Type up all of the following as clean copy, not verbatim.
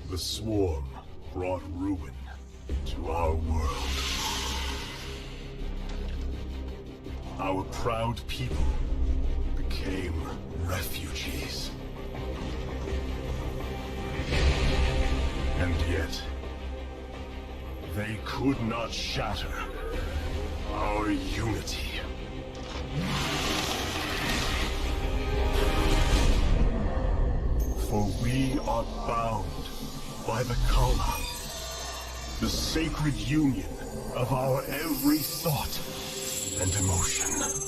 The swarm brought ruin to our world. Our proud people became refugees. And yet, they could not shatter our unity. For we are bound by the Kala, the sacred union of our every thought and emotion.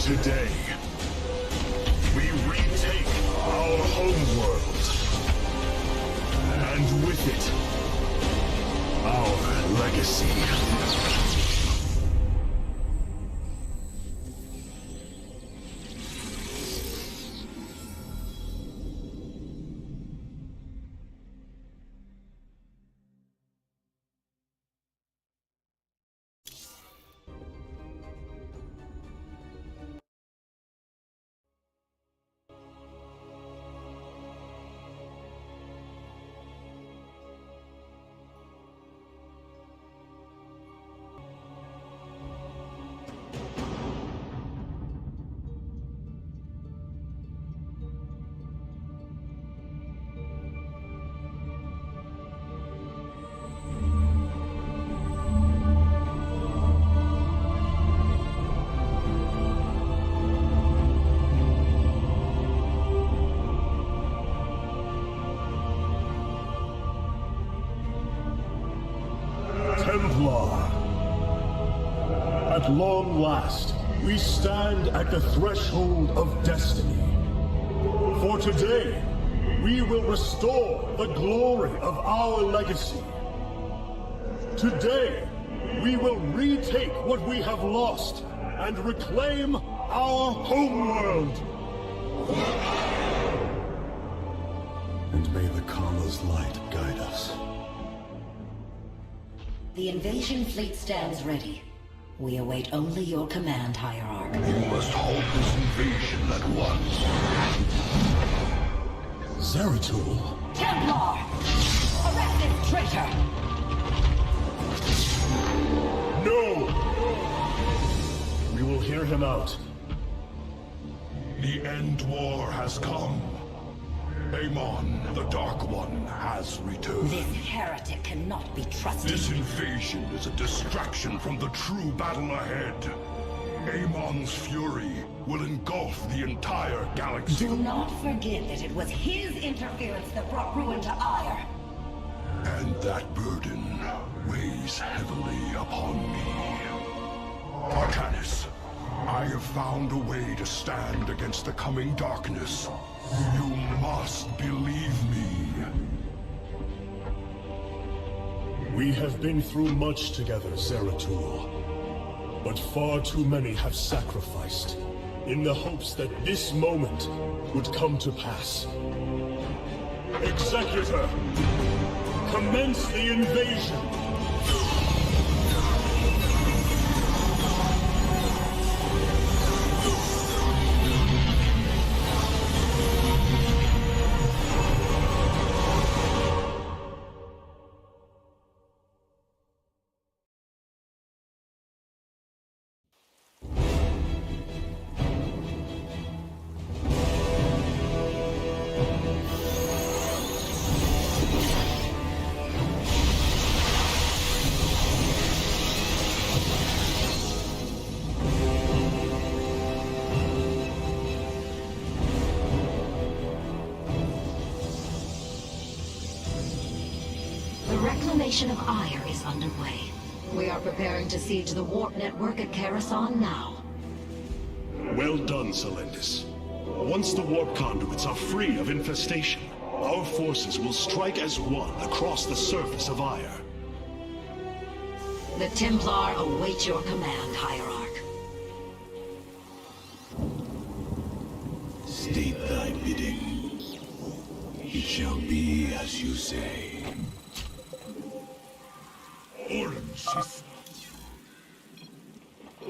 Today, we retake our homeworld, and with it, our legacy. Templar. At long last, we stand at the threshold of destiny. For today, we will restore the glory of our legacy. Today, we will retake what we have lost and reclaim our homeworld. And may the Kala's light guide us. The invasion fleet stands ready. We await only your command, Hierarch. You must halt this invasion at once. Zeratul! Templar! Arrest this traitor! No! We will hear him out. The End War has come. Amon, the Dark One, has returned. This heretic cannot be trusted. This invasion is a distraction from the true battle ahead. Amon's fury will engulf the entire galaxy. Do not forget that it was his interference that brought ruin to Ire. And that burden weighs heavily upon me. Arcanus, I have found a way to stand against the coming darkness. You must believe me. We have been through much together, Zeratul. But far too many have sacrificed, in the hopes that this moment would come to pass. Executor! Commence the invasion! The reclamation of Ire is underway. We are preparing to siege the warp network at Karasan now. Well done, Selendis. Once the warp conduits are free of infestation, our forces will strike as one across the surface of Ire. The Templar await your command, Hierarch. State thy bidding. It shall be as you say.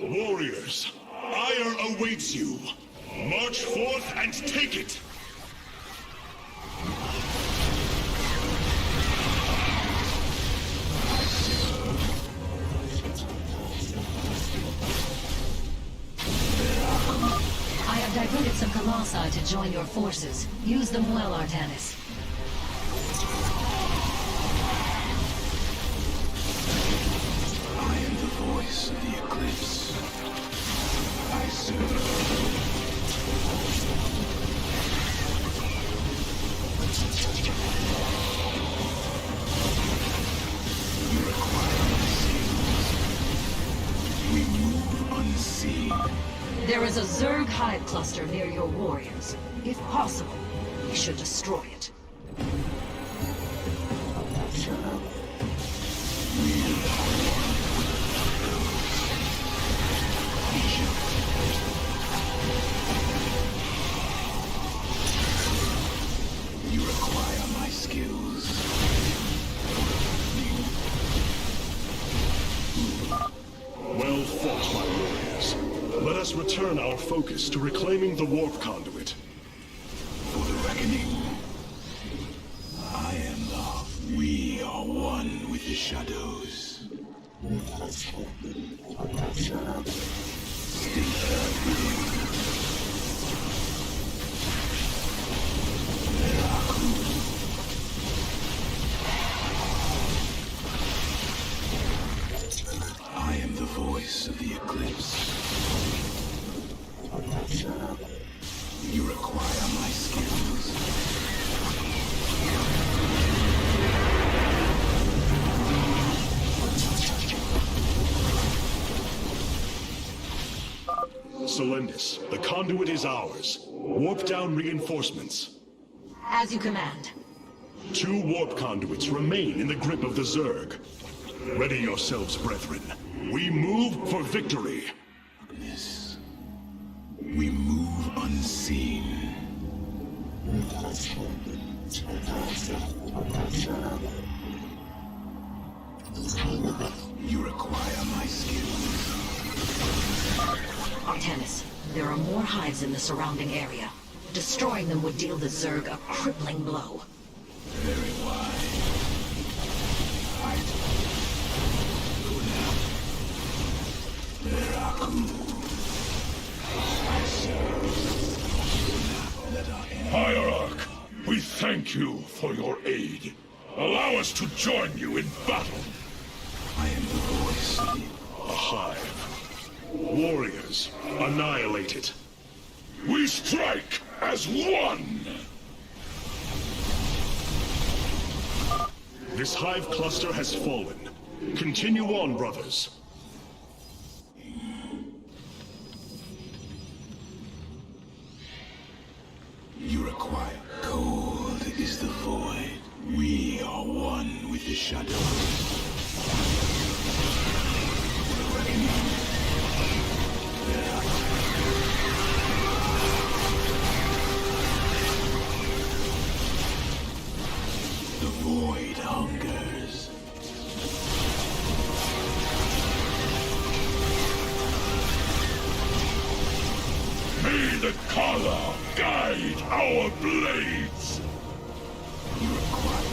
Warriors, Ire awaits you. March forth and take it! I have diverted some Colossi to join your forces. Use them well, Artanis. I am the voice of the Eclipse. I serve. You require my skills. We move unseen. There is a Zerg hive cluster near your warriors. If possible, we should destroy it. You require my skills. Well fought, my warriors. Let us return our focus to reclaiming the warp conduit. For the reckoning. I am love. We are one with the shadows. State thy bidding. I am the voice of the Eclipse. You require my skills. Selendis, the conduit is ours. Warp down reinforcements. As you command. 2 warp conduits remain in the grip of the Zerg. Ready yourselves, brethren. We move for victory. Darkness. We move unseen. You require my skills. Artanis, there are more hives in the surrounding area. Destroying them would deal the Zerg a crippling blow. Very wise. Hierarch, we thank you for your aid. Allow us to join you in battle. I am the voice of the... A hive. Warriors, annihilate it. We strike as one! This hive cluster has fallen. Continue on, brothers. require. Cold is the void. We are one with the shadow. The reckoning. The void hungers. May the Kala guide our blades! You require.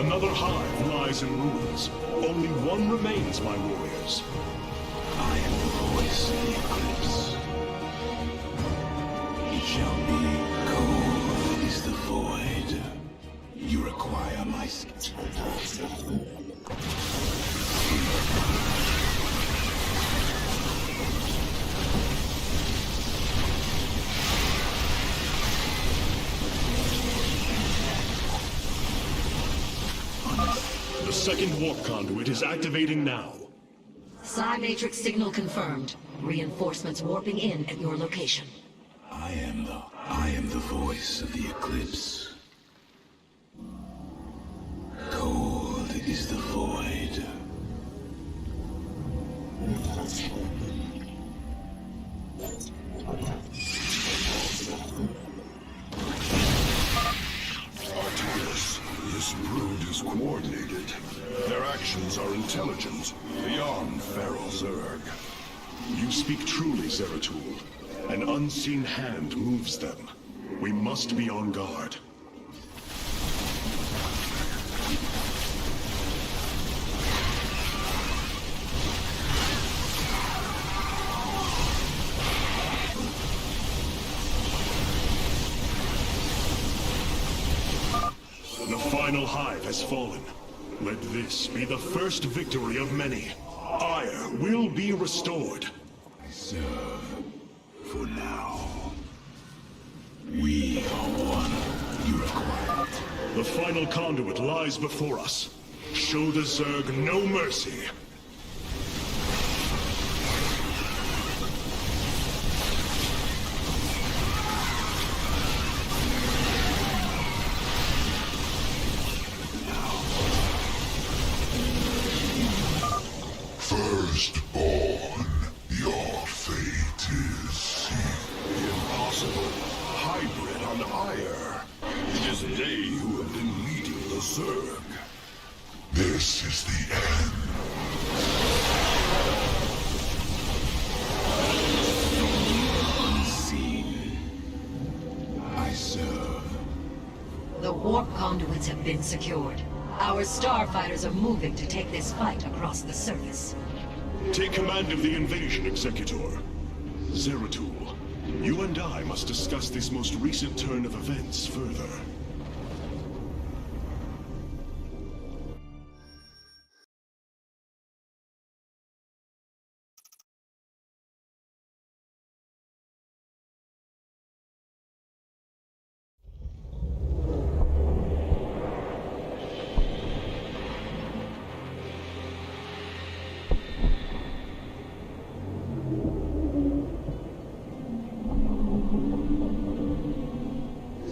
Another hive lies in ruins. Only one remains, my warriors. I am the voice of the eclipse. It shall be. Cold is the void. You require my skill. The second warp conduit is activating now. Psi Matrix signal confirmed. Reinforcements warping in at your location. I am the voice of the eclipse. Cold is the void. Artemis, this brood is coordinated. Their actions are intelligent, beyond feral Zerg. You speak truly, Zeratul. An unseen hand moves them. We must be on guard. The final hive has fallen. Let this be the first victory of many. Ire will be restored. I serve for now. We are one. You require. The final conduit lies before us. Show the Zerg no mercy. Firstborn, your fate is sealed. Impossible. Hybrid on Ire. It is they who have been leading the Zerg. This is the end. Unseen. I serve. The warp conduits have been secured. Our starfighters are moving to take this fight across the surface. Take command of the invasion, Executor. Zeratul, you and I must discuss this most recent turn of events further.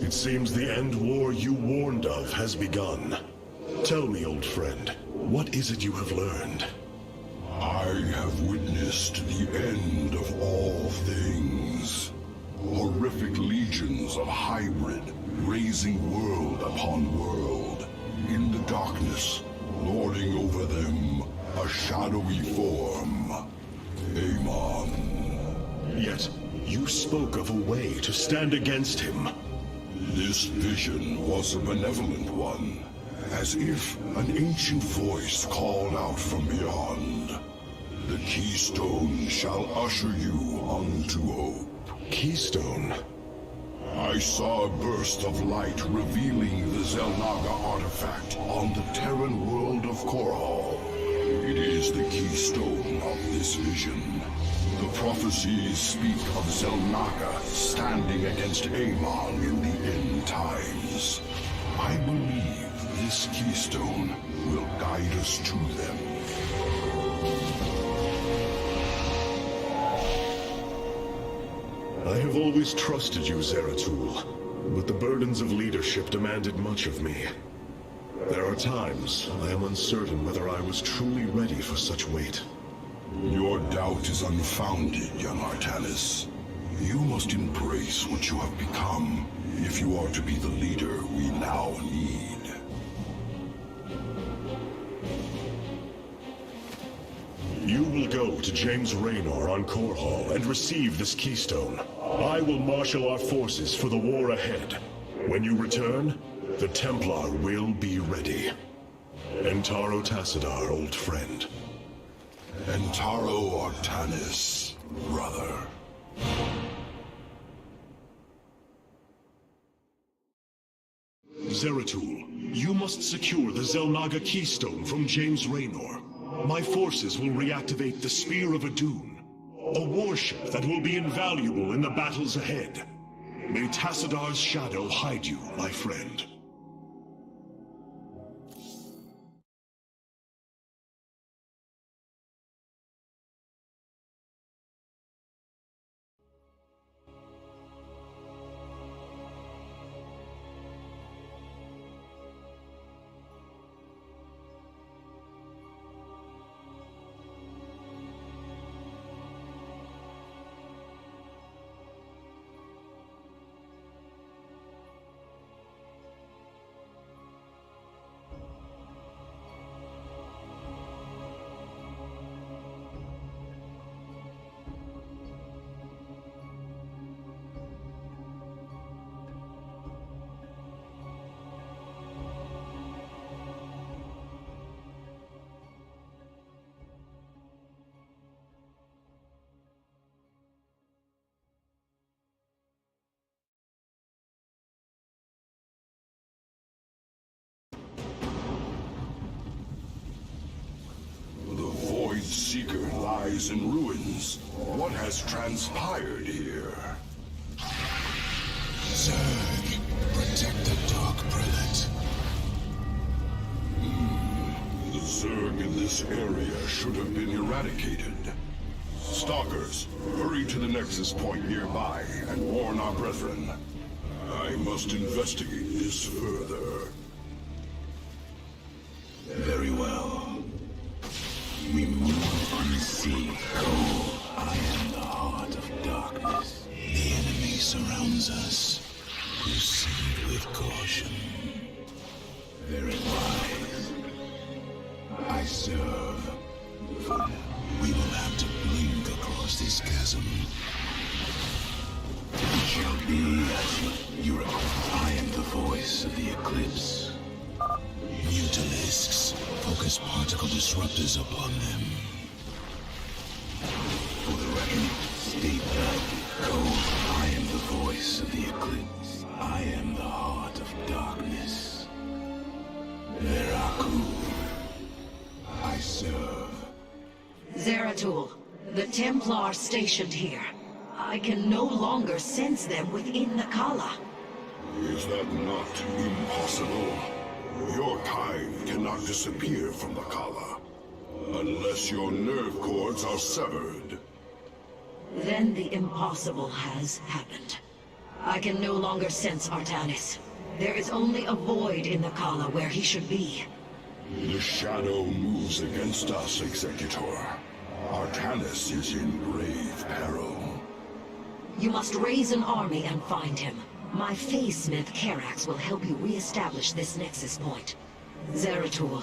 It seems the end war you warned of has begun. Tell me, old friend, what is it you have learned? I have witnessed the end of all things. Horrific legions of hybrid, raising world upon world. In the darkness, lording over them, a shadowy form. Amon. Yet, you spoke of a way to stand against him. This vision was a benevolent one, as if an ancient voice called out from beyond. The keystone shall usher you unto hope. Keystone? I saw a burst of light revealing the Zelnaga artifact on the Terran world of Korhal. It is the keystone of this vision. The prophecies speak of Zelnaga standing against Amon in the end times. I believe this keystone will guide us to them. I have always trusted you, Zeratul, but the burdens of leadership demanded much of me. There are times I am uncertain whether I was truly ready for such weight. Your doubt is unfounded, young Artanis. You must embrace what you have become, if you are to be the leader we now need. You will go to James Raynor on Korhal and receive this keystone. I will marshal our forces for the war ahead. When you return, the Templar will be ready. Entaro Tassadar, old friend. Entaro Artanis, brother. Zeratul, you must secure the Xel'Naga keystone from James Raynor. My forces will reactivate the Spear of Adun, a warship that will be invaluable in the battles ahead. May Tassadar's shadow hide you, my friend. Seeker lies in ruins. What has transpired here? Zerg, protect the Dark Prelate. The Zerg in this area should have been eradicated. Stalkers, hurry to the Nexus point nearby and warn our brethren. I must investigate this further. Very well. We move unseen. I am the heart of darkness. The enemy surrounds us. Proceed with caution. Very wise. I serve. We will have to blink across this chasm. It shall be as you request. I am the voice of the Eclipse. Mutalisks. Focus particle disruptors upon them. For the reckoning, stay back. Go. I am the voice of the Eclipse. I am the heart of darkness. Veraku. I serve. Zeratul, the Templar stationed here. I can no longer sense them within the Kala. Is that not impossible? Your kind cannot disappear from the Kala, unless your nerve cords are severed. Then the impossible has happened. I can no longer sense Artanis. There is only a void in the Kala where he should be. The shadow moves against us, Executor. Artanis is in grave peril. You must raise an army and find him. My Phase-Smith Karax will help you re-establish this Nexus point. Zeratul,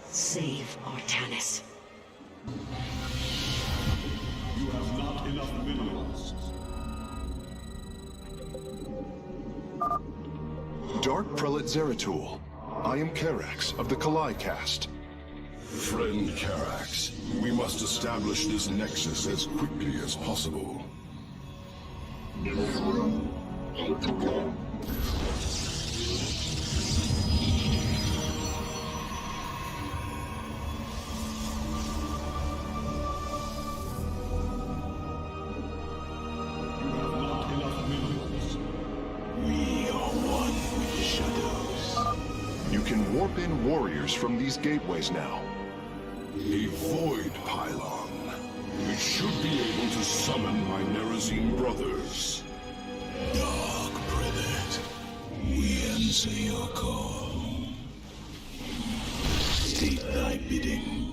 save Artanis. You have not enough minerals. Dark Prelate Zeratul. I am Karax of the Kalai caste. Friend Karax, we must establish this Nexus as quickly as possible. You can warp in warriors from these gateways now. A void pylon. It should be able to summon my Nerazine brothers. Dark Prelate, we answer your call. State thy bidding.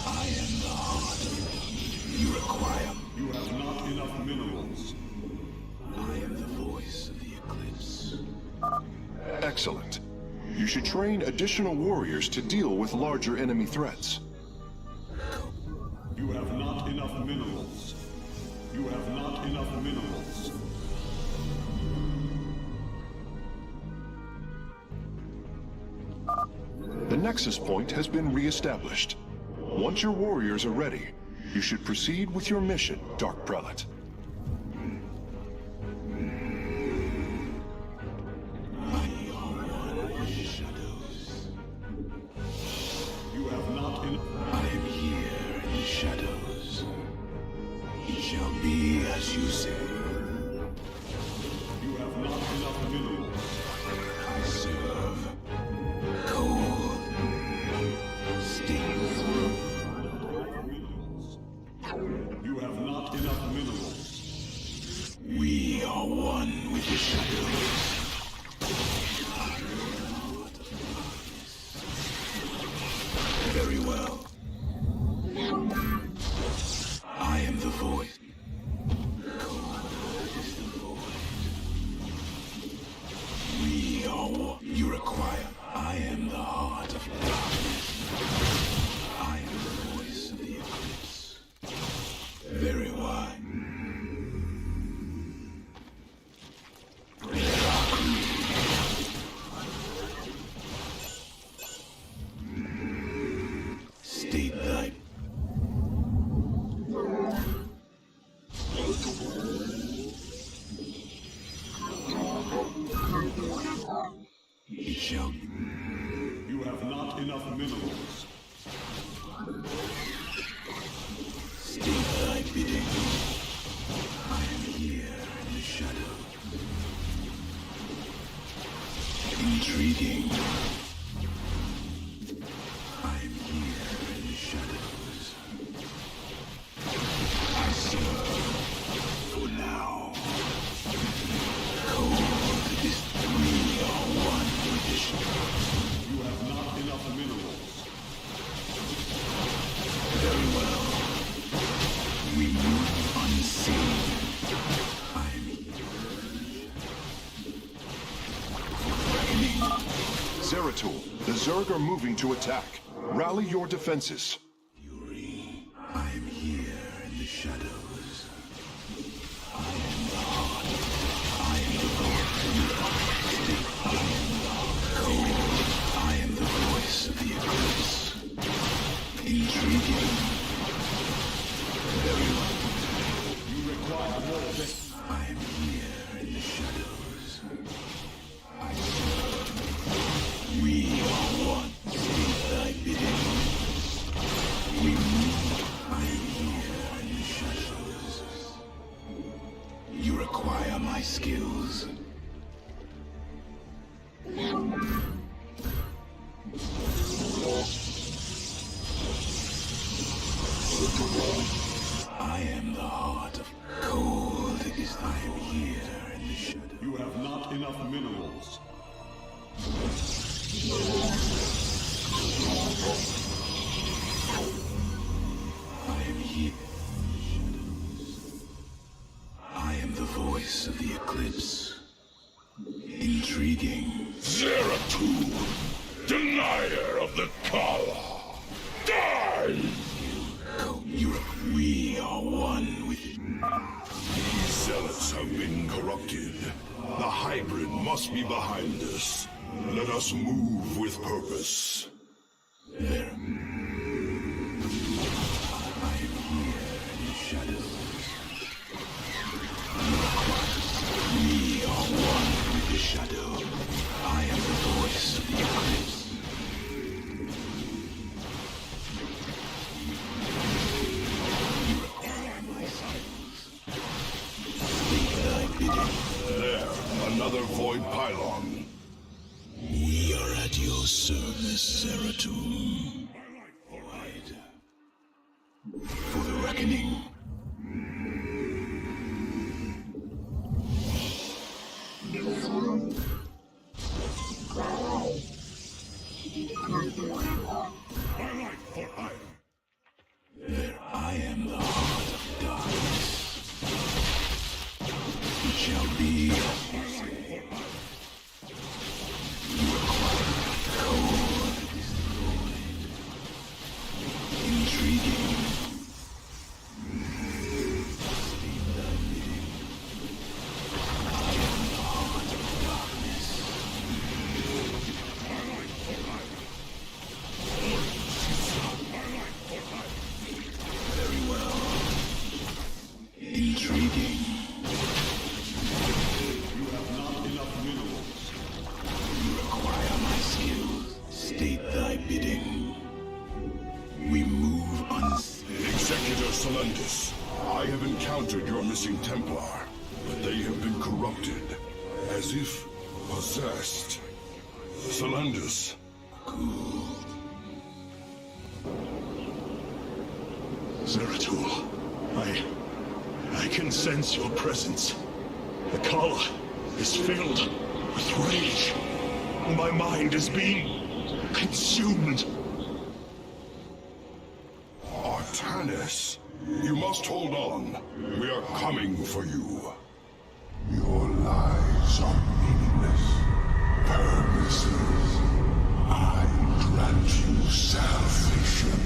I am the heart of you require. You have not enough minerals. I am the voice of the eclipse. Excellent. You should train additional warriors to deal with larger enemy threats. You have not enough minerals. You have not enough minerals. The Nexus Point has been re-established. Once your warriors are ready, you should proceed with your mission, Dark Prelate. You have not enough. I am here in the shadows. It shall be as you say. You have not enough minerals. I serve cold stings. You have not enough minerals. We are one with the shadows. Very well. I am the voice. Cold is the voice. We are what you require. I am the heart of darkness. I am the voice of the eclipse. Very well. State thy. It shall be. You have not enough minerals. State thy bidding. I am here in the shadow. Intriguing. I am here in the shadows. I serve for now. Cold is we are one with the shadows. You have not enough minerals. Very well. We move unseen. I am here. Reckoning. Zeratul, the Zerg are moving to attack. Rally your defenses. Yuri, I am here in the shadows. I am the heart. I am the voice. I am the cold. I am the voice of the eclipse. Intriguing. Very well. You require more this. I am here in the shadows. I serve. We are one. State thy bidding. We move. I am here in the shadows. You require my skills. I am the heart of cold. Is I am here in the shadow. You have not enough minerals. I am here. I am the voice of the eclipse. Intriguing. Zeratul, denier of the Kala. Die! We are one with it. These zealots have been corrupted. The hybrid must be behind us. Let us move with purpose. There. I am here in the shadows. We are one with the shadow. I am the voice of the eclipse. You require my silence. Speak thy bidding. There, another void pylon. We are at your service, Zeratul. For the reckoning. Solendis, I have encountered your missing Templar, but they have been corrupted, as if possessed. Solendis. Zeratul, I can sense your presence. The Kala is filled with rage. My mind is being consumed. Artanis, you must hold on. We are coming for you. Your lies are meaningless. Purposes. I grant you salvation.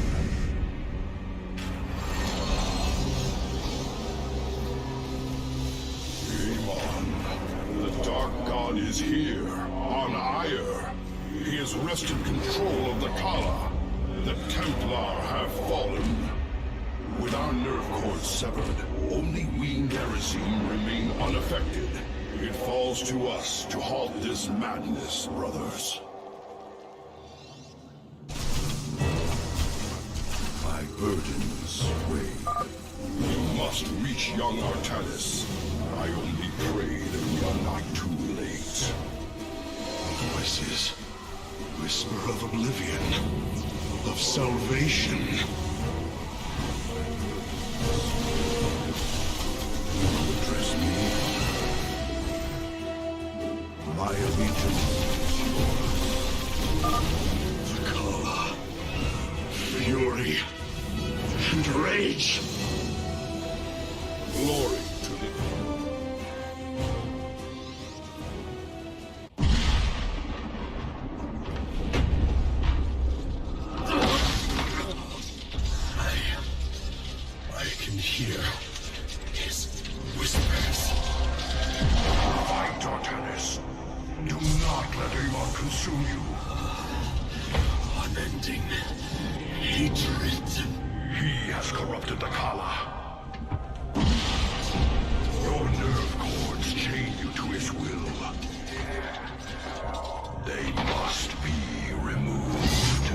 Amon, the Dark God is here, on Ire. He has wrested control of the Kala. The Templar have fallen. With our nerve cords severed, only we Nerazim remain unaffected. It falls to us to halt this madness, brothers. My burdens weigh. We must reach young Artanis. I only pray that we are not too late. Voices whisper of oblivion, of salvation. Address me. My allegiance is yours. The Kala, fury, and rage. Glory to the... I can hear his whispers. Fight, Artanis. Do not let Amon consume you. Unending hatred. He has corrupted the Kala. Your nerve cords chain you to his will. They must be removed.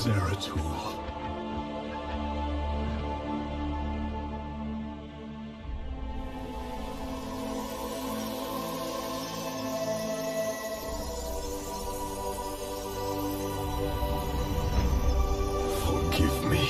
Zeratul. Forgive me.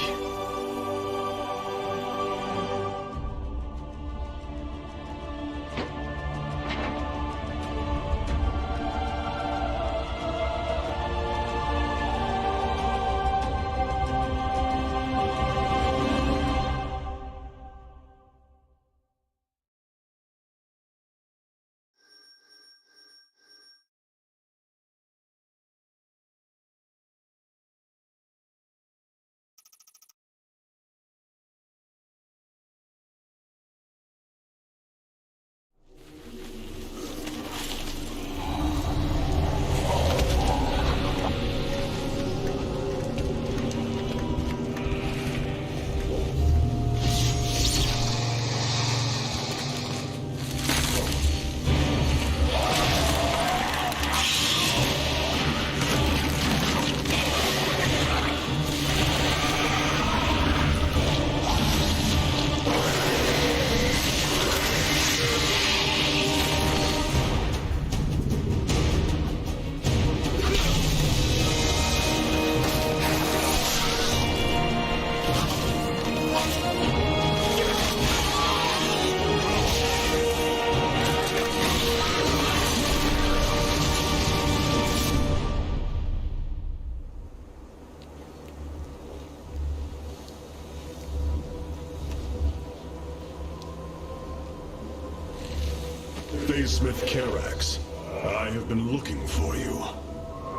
Smith Karax, I have been looking for you.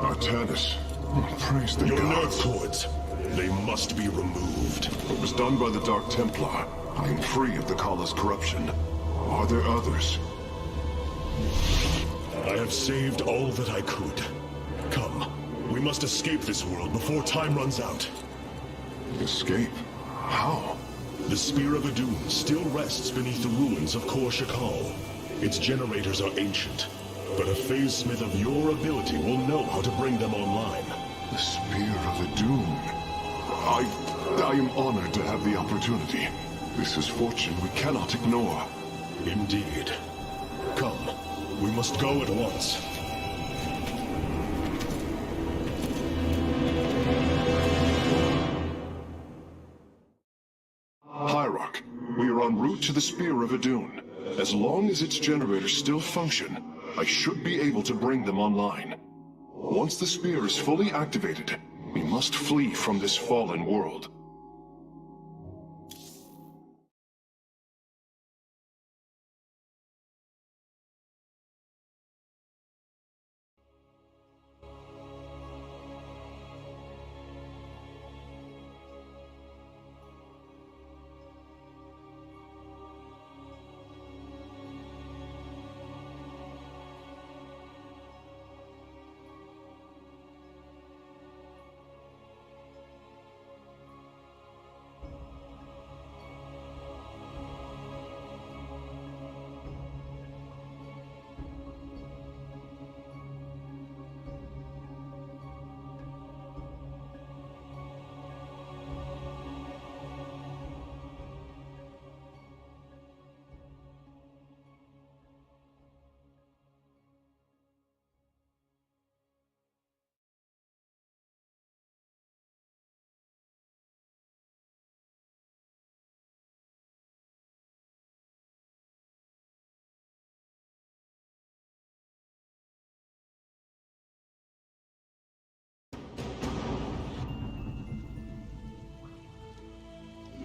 Artanis, praise the Your gods. nerve cords, they must be removed. It was done by the Dark Templar. I am free of the Kala's corruption. Are there others? I have saved all that I could. Come, we must escape this world before time runs out. Escape? How? The Spear of Adun still rests beneath the ruins of Kor Shakal. Its generators are ancient, but a phase smith of your ability will know how to bring them online. The Spear of Adun. I am honored to have the opportunity. This is fortune we cannot ignore. Indeed. Come, we must go at once. Hierarch, we are en route to the Spear of Adun. As long as its generators still function, I should be able to bring them online. Once the spear is fully activated, we must flee from this fallen world.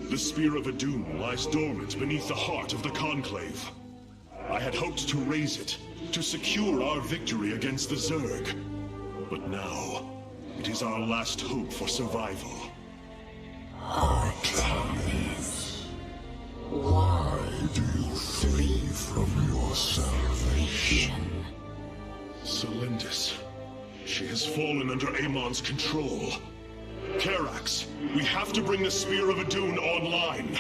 The Spear of Adun lies dormant beneath the heart of the Conclave. I had hoped to raise it, to secure our victory against the Zerg. But now, it is our last hope for survival. Artanis, why do you flee from your salvation? Celendis. She has fallen under Amon's control. Karax, we have to bring the Spear of Adun online.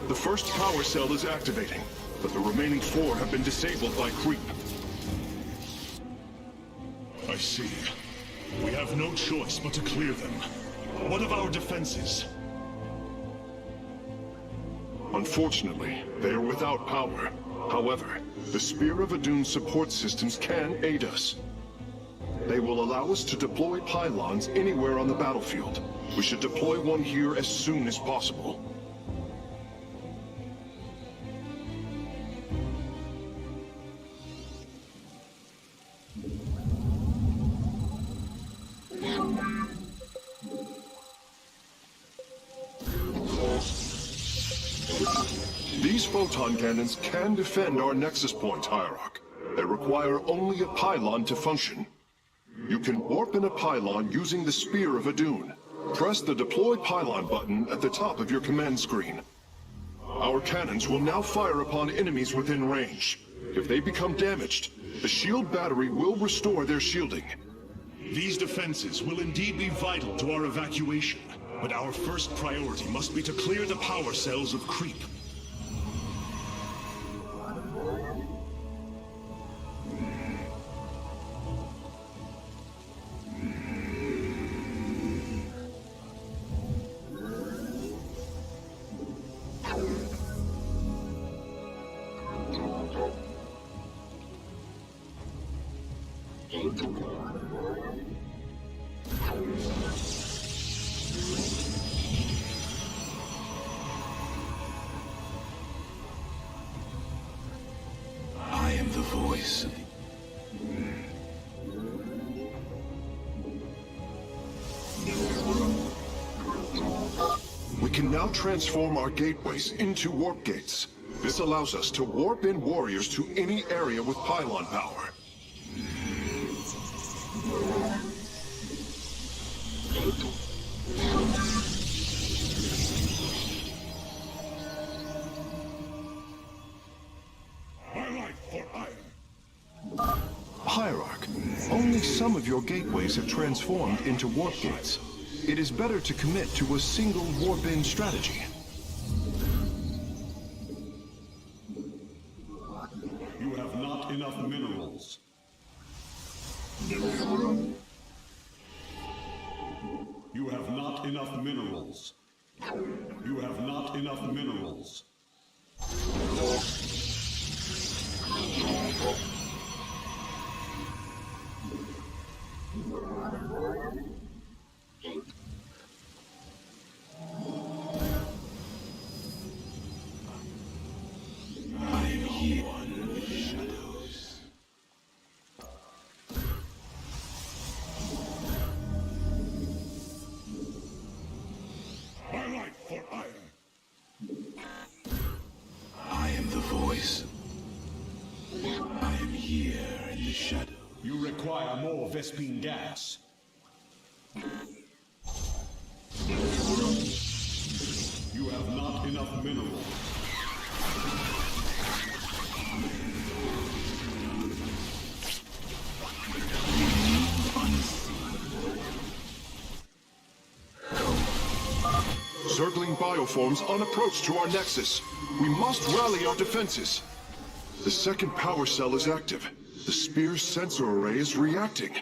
The first power cell is activating, but the remaining 4 have been disabled by creep. I see. We have no choice but to clear them. What of our defenses? Unfortunately, they are without power. However, the Spear of Adun support systems can aid us. They will allow us to deploy pylons anywhere on the battlefield. We should deploy one here as soon as possible. These photon cannons can defend our nexus point, Hierarch. They require only a pylon to function. You can warp in a pylon using the Spear of Adun. Press the Deploy Pylon button at the top of your command screen. Our cannons will now fire upon enemies within range. If they become damaged, the shield battery will restore their shielding. These defenses will indeed be vital to our evacuation, but our first priority must be to clear the power cells of creep. I am the voice of... We can now transform our gateways into warp gates. This allows us to warp in warriors to any area with pylon power. Hierarch, only some of your gateways have transformed into warp gates. It is better to commit to a single warp-in strategy. You have not enough minerals. You have not enough minerals. You have not enough minerals. I am here. One with the shadows. My life for ire. I am the voice. I am here in the shadow. You require more Vespine gas. You have not enough minerals. Zergling bioforms on approach to our nexus. We must rally our defenses. The second power cell is active. The spear's sensor array is reacting.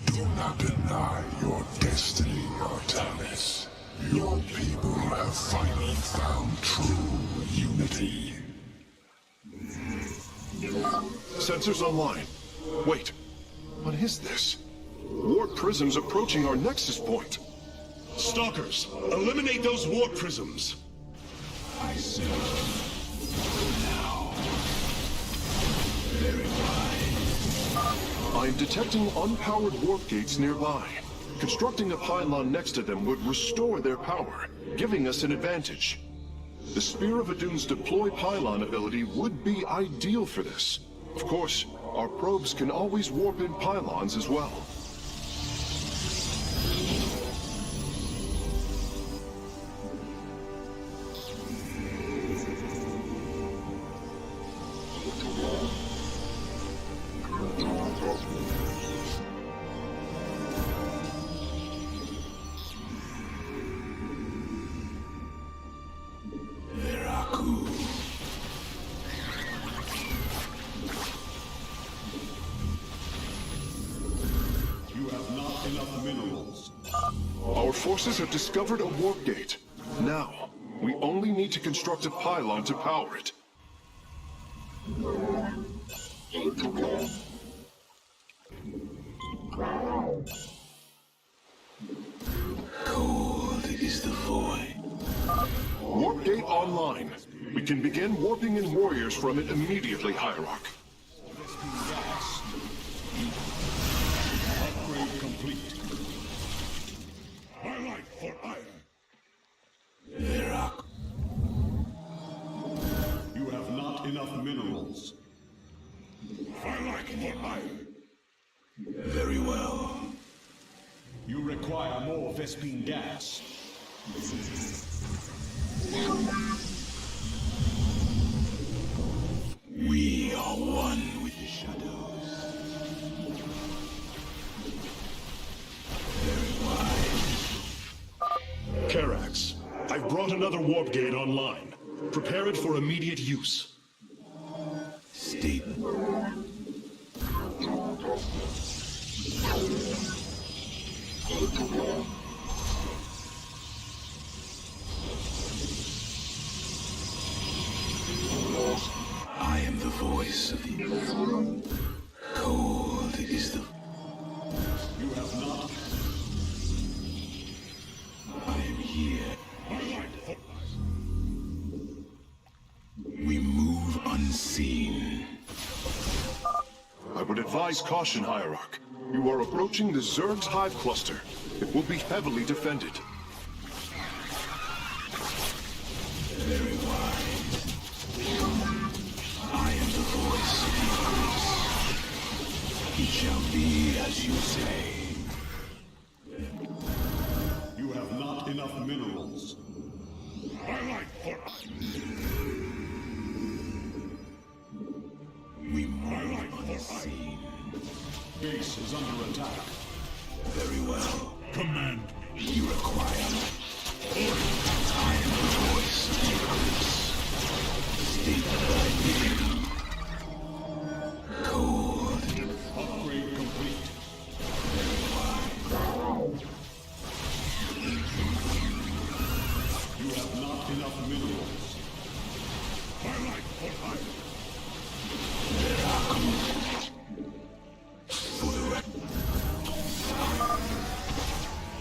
Do not deny your destiny, Artanis. Your people have finally found true unity. Sensors online. Wait, what is this? Warp prisms approaching our nexus point. Stalkers, eliminate those warp prisms. I serve now. Very wise. I'm detecting unpowered warp gates nearby. Constructing a pylon next to them would restore their power, giving us an advantage. The Spear of Adun's deploy pylon ability would be ideal for this. Of course, our probes can always warp in pylons as well. Our forces have discovered a warp gate. Now, we only need to construct a pylon to power it. Cold is the void. Warp gate online. We can begin warping in warriors from it immediately, Hierarch. Upgrade complete. Highlight for ire. Verak. You have not enough minerals. Highlight for ire. Very well. You require more Vespine gas. We are one with the shadows. Very wise. Karax, I've brought another warp gate online. Prepare it for immediate use. State. I am the voice of the cold is the You have not. I am here. Highlight for We move unseen. I would advise caution, Hierarch. You are approaching the Zerg's hive cluster. It will be heavily defended. Very wise. It shall be as you say. You have not enough minerals. We move unseen. Base is under attack. Very well. Command. You require. I am the voice of the eclipse. State thy bidding. Code. Upgrade complete. You have not enough minerals. For the record.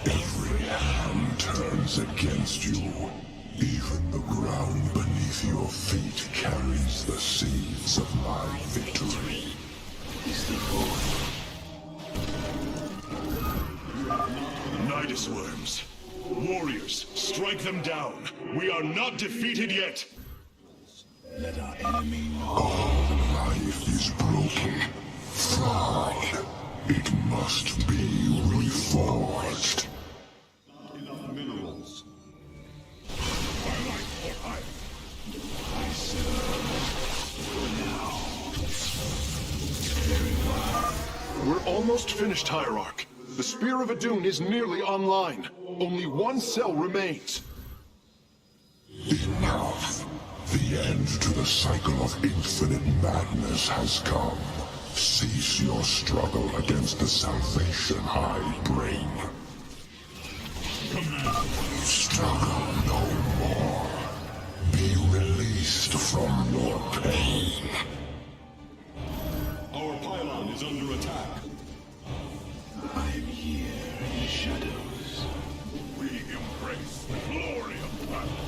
Every hand turns against you. Even the ground beneath your feet carries the seeds of my victory. Is the void. Nidus worms. Warriors, strike them down. We are not defeated yet. Let our enemy know. All life is broken, flawed. It must be reforged. Not enough minerals. I serve now. Very well. We're almost finished, Hierarch. The Spear of Adun is nearly online. Only one cell remains. Enough. The end to the cycle of infinite madness has come. Cease your struggle against the salvation I bring. Struggle no more. Be released from your pain. Our pylon is under attack. I am here in the shadows. We embrace the glory of battle.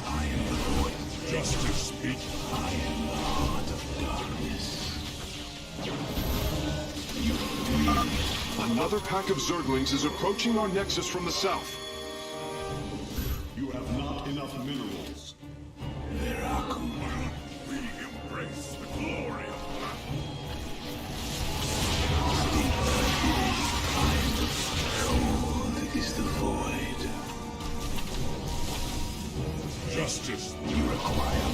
I am the voice. Justice speak. I am the heart of darkness. You flee. Another pack of Zerglings is approaching our nexus from the south. You have not enough minerals. Veraku. We embrace the glory of battle. Cold is the void. Justice. You require.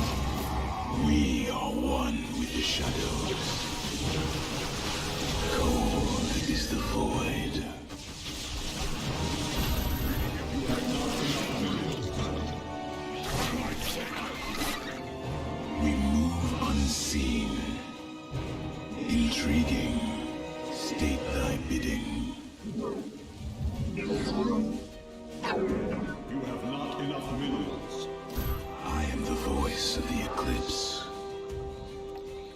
We are one with the shadows. Cold is the void. We move unseen. Intriguing. State thy bidding. You have not enough minerals. I am the voice of the eclipse.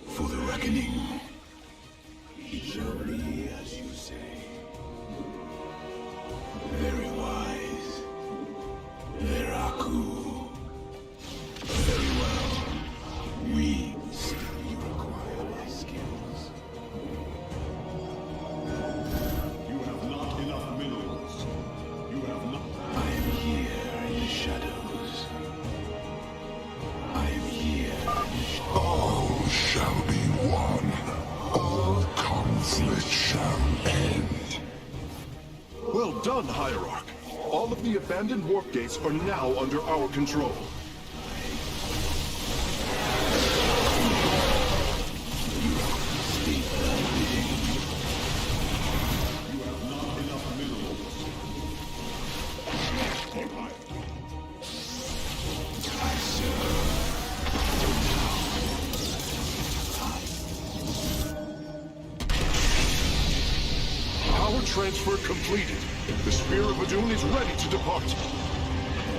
For the reckoning. It shall be as you say. Very wise. Veraku. Very well. We you require my skills. You have not enough minerals. You have not. I am here in the shadows. I am here in the shadows. All shall be one. All conflict shall end. Well done, Hierarch. All of the abandoned warp gates are now under our control. State thy bidding. You have not enough minerals. I serve. Power transfer completed. The Spear of Adun is ready to depart.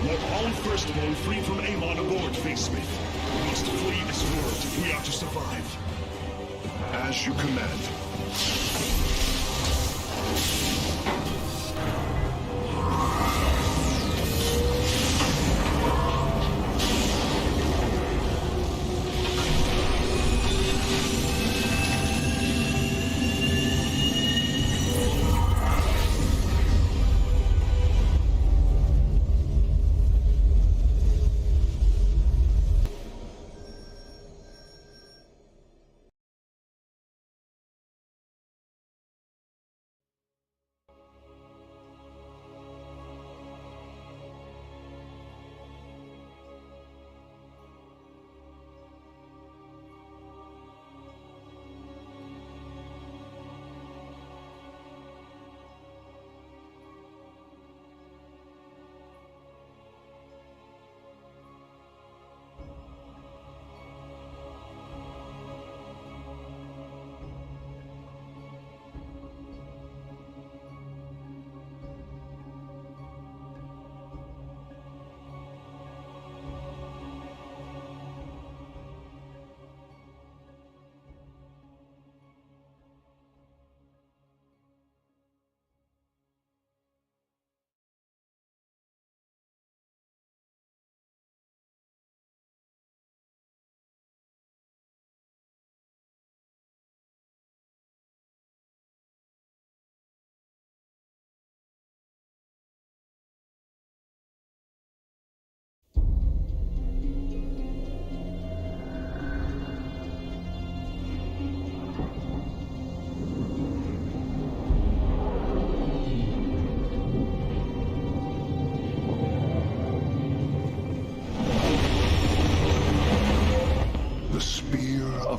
Let all Firstborn free from Amon aboard, Facesmith. We must flee this world if we are to survive. As you command.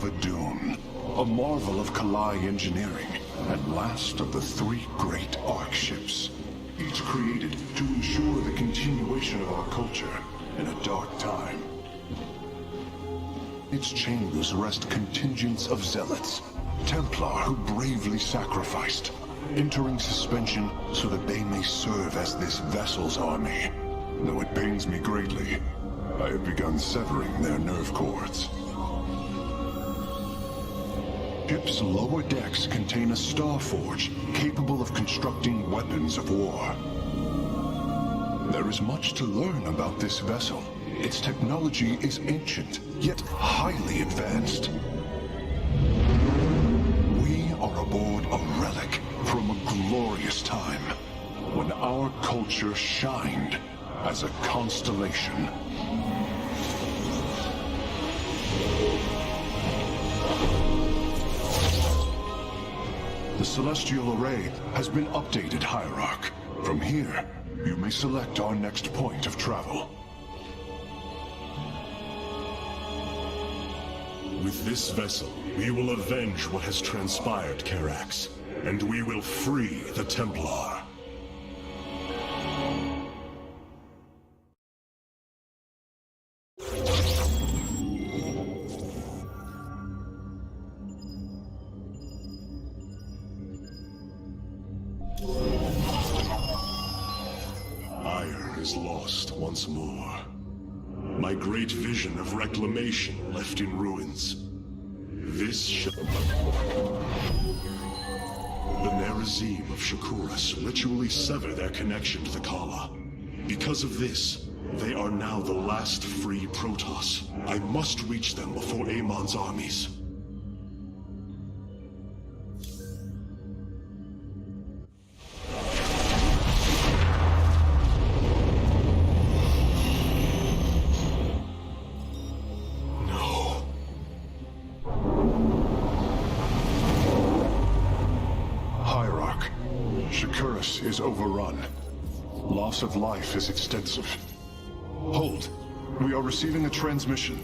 Adun, a marvel of Kalai engineering, and last of the 3 great Ark ships, each created to ensure the continuation of our culture in a dark time. Its chambers rest contingents of zealots, Templar who bravely sacrificed, entering suspension so that they may serve as this vessel's army. Though it pains me greatly, I have begun severing their nerve cords. Ship's lower decks contain a star forge capable of constructing weapons of war. There is much to learn about this vessel. Its technology is ancient, yet highly advanced. We are aboard a relic from a glorious time, when our culture shined as a constellation. The Celestial Array has been updated, Hierarch. From here, you may select our next point of travel. With this vessel, we will avenge what has transpired, Karax, and we will free the Templar. Ire is lost once more. My great vision of reclamation left in ruins. This ship... The Nerazim of Shakuras ritually sever their connection to the Kala. Because of this, they are now the last free Protoss. I must reach them before Amon's armies. Is overrun. Loss of life is extensive. Hold. We are receiving a transmission.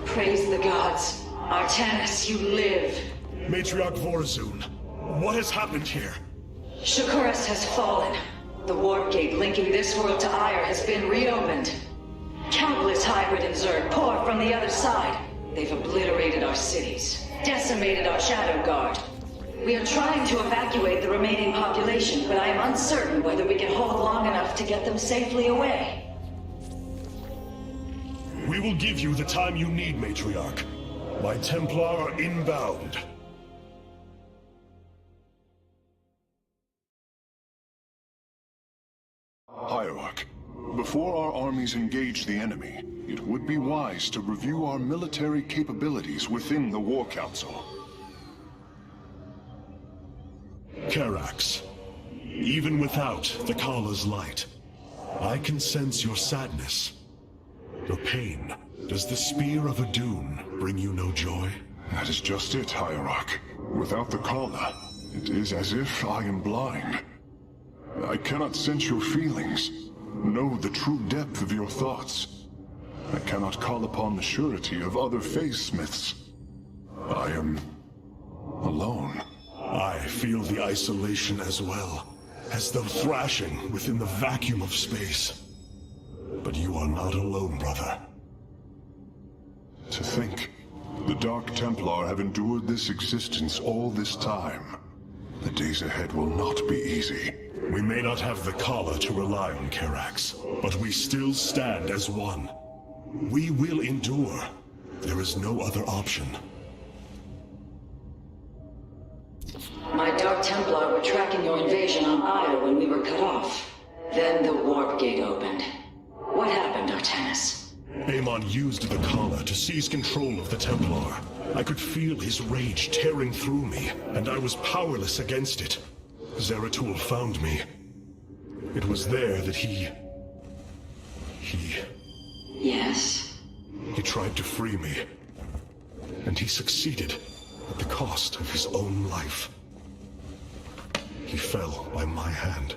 Praise the gods. Artanis, you live. Matriarch Vorazun, what has happened here? Shakuras has fallen. The warp gate linking this world to Ire has been reopened. Countless hybrid and Zerg pour from the other side. They've obliterated our cities, decimated our Shadow Guard. We are trying to evacuate the remaining population, but I am uncertain whether we can hold long enough to get them safely away. We will give you the time you need, Matriarch. My Templar are inbound. Hierarch, before our armies engage the enemy, it would be wise to review our military capabilities within the War Council. Karax, even without the Kala's light, I can sense your sadness, your pain. Does the Spear of Adun bring you no joy? That is just it, Hierarch. Without the Kala, it is as if I am blind. I cannot sense your feelings, know the true depth of your thoughts. I cannot call upon the surety of other Phase-Smiths. I am alone. I feel the isolation as well, as though thrashing within the vacuum of space. But you are not alone, brother. To think, the Dark Templar have endured this existence all this time. The days ahead will not be easy. We may not have the Kala to rely on, Karax, but we still stand as one. We will endure. There is no other option. My Dark Templar were tracking your invasion on Ire when we were cut off. Then the warp gate opened. What happened, Artanis? Amon used the Kala to seize control of the Templar. I could feel his rage tearing through me, and I was powerless against it. Zeratul found me. It was there that he... Yes? He tried to free me. And he succeeded, at the cost of his own life. He fell by my hand.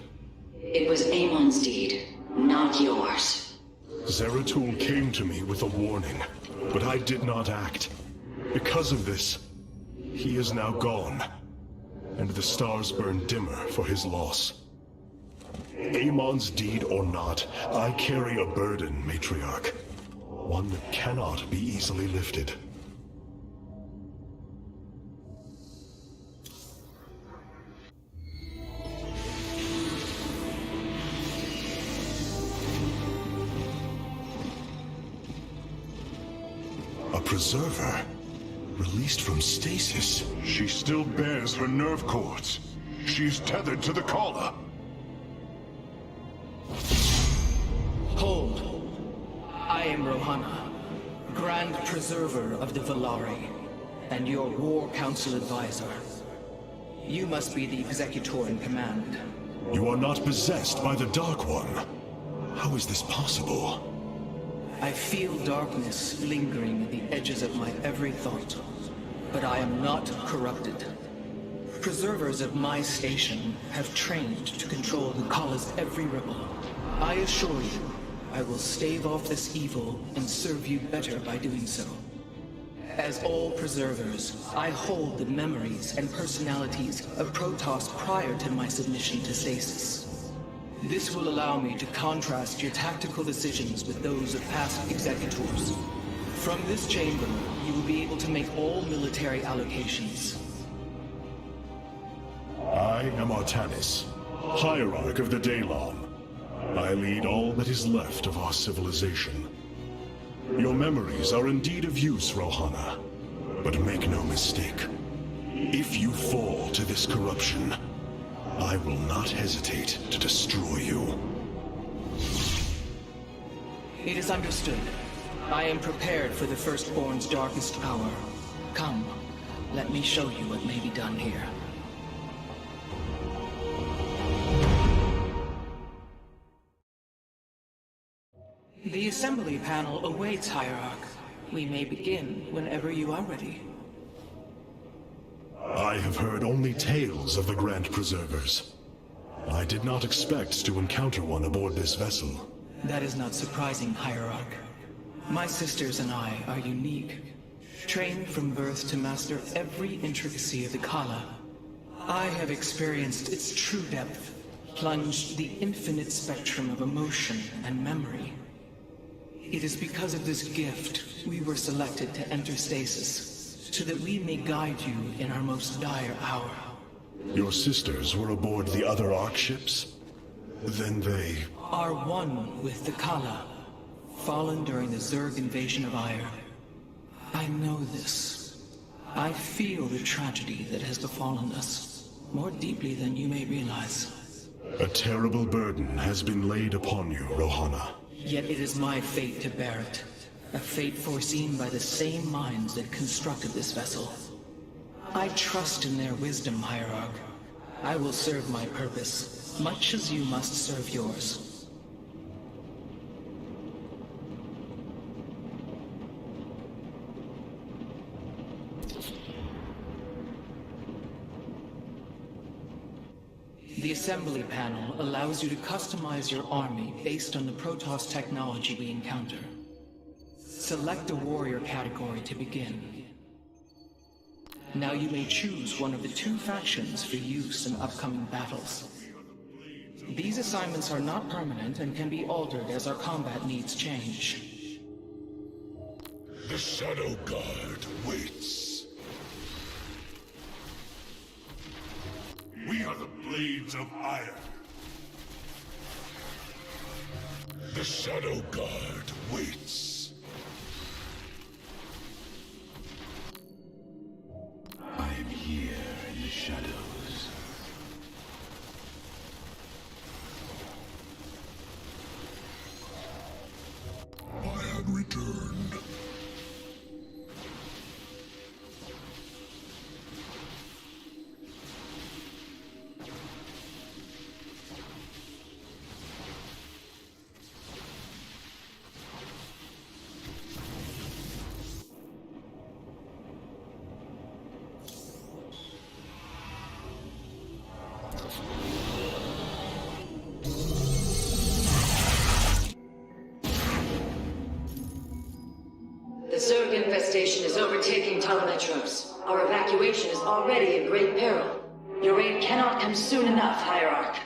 It was Amon's deed, not yours. Zeratul came to me with a warning. but I did not act. Because of this, he is now gone, and the stars burn dimmer for his loss. Amon's deed or not, I carry a burden, Matriarch. One that cannot be easily lifted. A preserver? Released from stasis? She still bears her nerve cords. She's tethered to the collar. Hold. I am Rohana, Grand Preserver of the Valari, and your War Council advisor. You must be the Executor in command. You are not possessed by the Dark One. How is this possible? I feel darkness lingering at the edges of my every thought, but I am not corrupted. Preservers of my station have trained to control the Kala's every ripple. I assure you, I will stave off this evil and serve you better by doing so. As all preservers, I hold the memories and personalities of Protoss prior to my submission to stasis. This will allow me to contrast your tactical decisions with those of past executors. From this chamber, you will be able to make all military allocations. I am Artanis, Hierarch of the Daylon. I lead all that is left of our civilization. Your memories are indeed of use, Rohana. But make no mistake. If you fall to this corruption, I will not hesitate to destroy you. It is understood. I am prepared for the Firstborn's darkest hour. Come, let me show you what may be done here. The assembly panel awaits, Hierarch. We may begin whenever you are ready. I have heard only tales of the Grand Preservers. I did not expect to encounter one aboard this vessel. That is not surprising, Hierarch. My sisters and I are unique, trained from birth to master every intricacy of the Kala. I have experienced its true depth, plunged the infinite spectrum of emotion and memory. It is because of this gift we were selected to enter stasis, so that we may guide you in our most dire hour. Your sisters were aboard the other Ark ships? Then they... Are one with the Kala, fallen during the Zerg invasion of Aiur. I know this. I feel the tragedy that has befallen us, more deeply than you may realize. A terrible burden has been laid upon you, Rohana. Yet it is my fate to bear it. A fate foreseen by the same minds that constructed this vessel. I trust in their wisdom, Hierarch. I will serve my purpose, much as you must serve yours. The assembly panel allows you to customize your army based on the Protoss technology we encounter. Select a warrior category to begin. Now you may choose one of the two factions for use in upcoming battles. These assignments are not permanent and can be altered as our combat needs change. The Shadow Guard waits. We are the Blades of Iron. The Shadow Guard waits. I am here in the shadows. I have returned. Zerg infestation is overtaking Telemetros. Our evacuation is already in great peril. Your aid cannot come soon enough, Hierarch.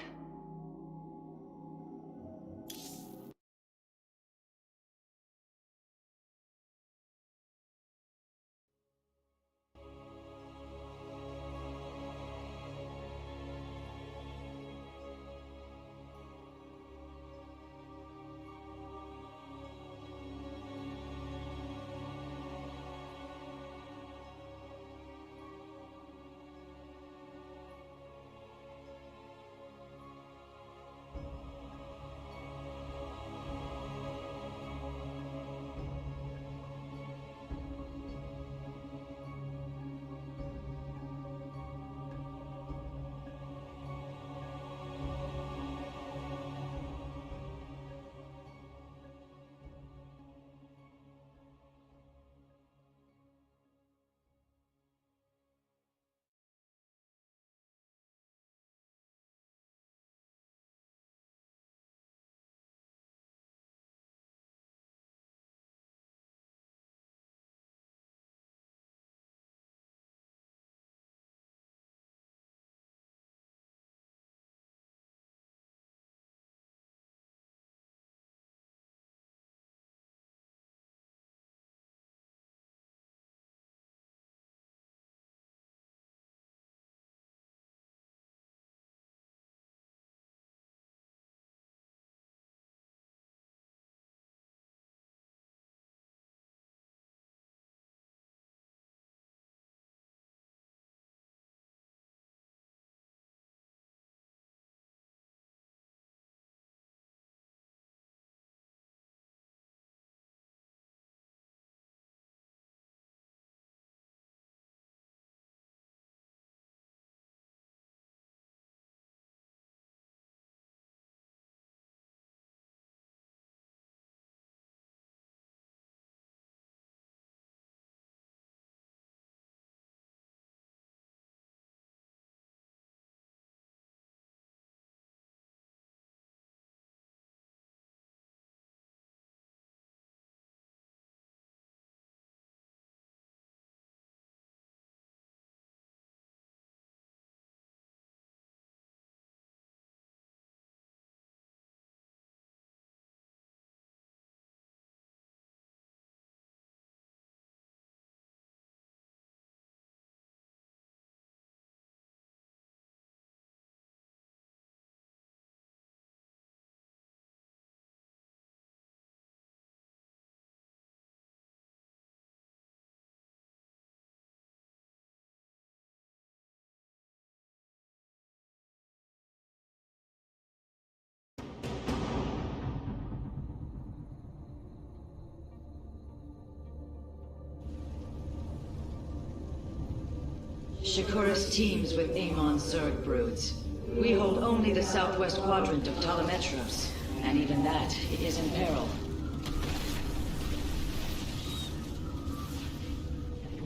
Shikuris teams with Amon's Zerg broods. We hold only the southwest quadrant of Telemetros, and even that is in peril.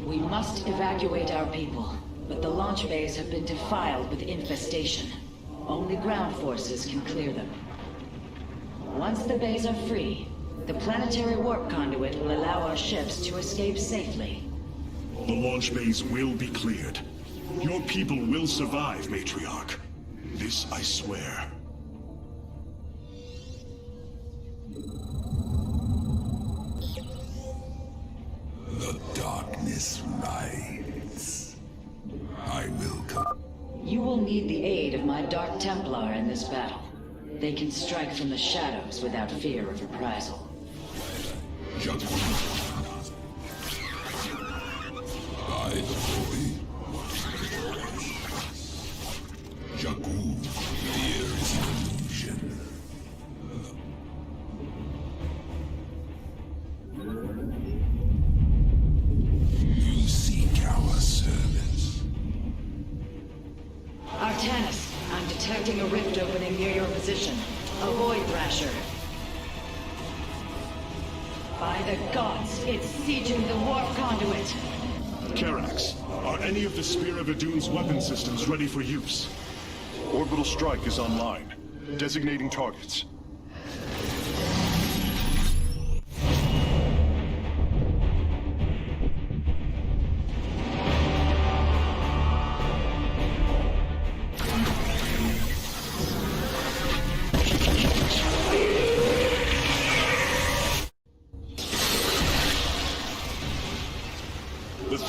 We must evacuate our people, but the launch bays have been defiled with infestation. Only ground forces can clear them. Once the bays are free, the planetary warp conduit will allow our ships to escape safely. The launch bays will be cleared. Your people will survive, Matriarch. This I swear. The darkness rides. I will come. You will need the aid of my Dark Templar in this battle. They can strike from the shadows without fear of reprisal. By the boy. Jakku, fear is an illusion. You seek our service. Artanis, I'm detecting a rift opening near your position. Avoid Thrasher. By the gods, it's sieging the warp conduit. Karax, are any of the Spear of Idun's weapon systems ready for use? Orbital strike is online. Designating targets.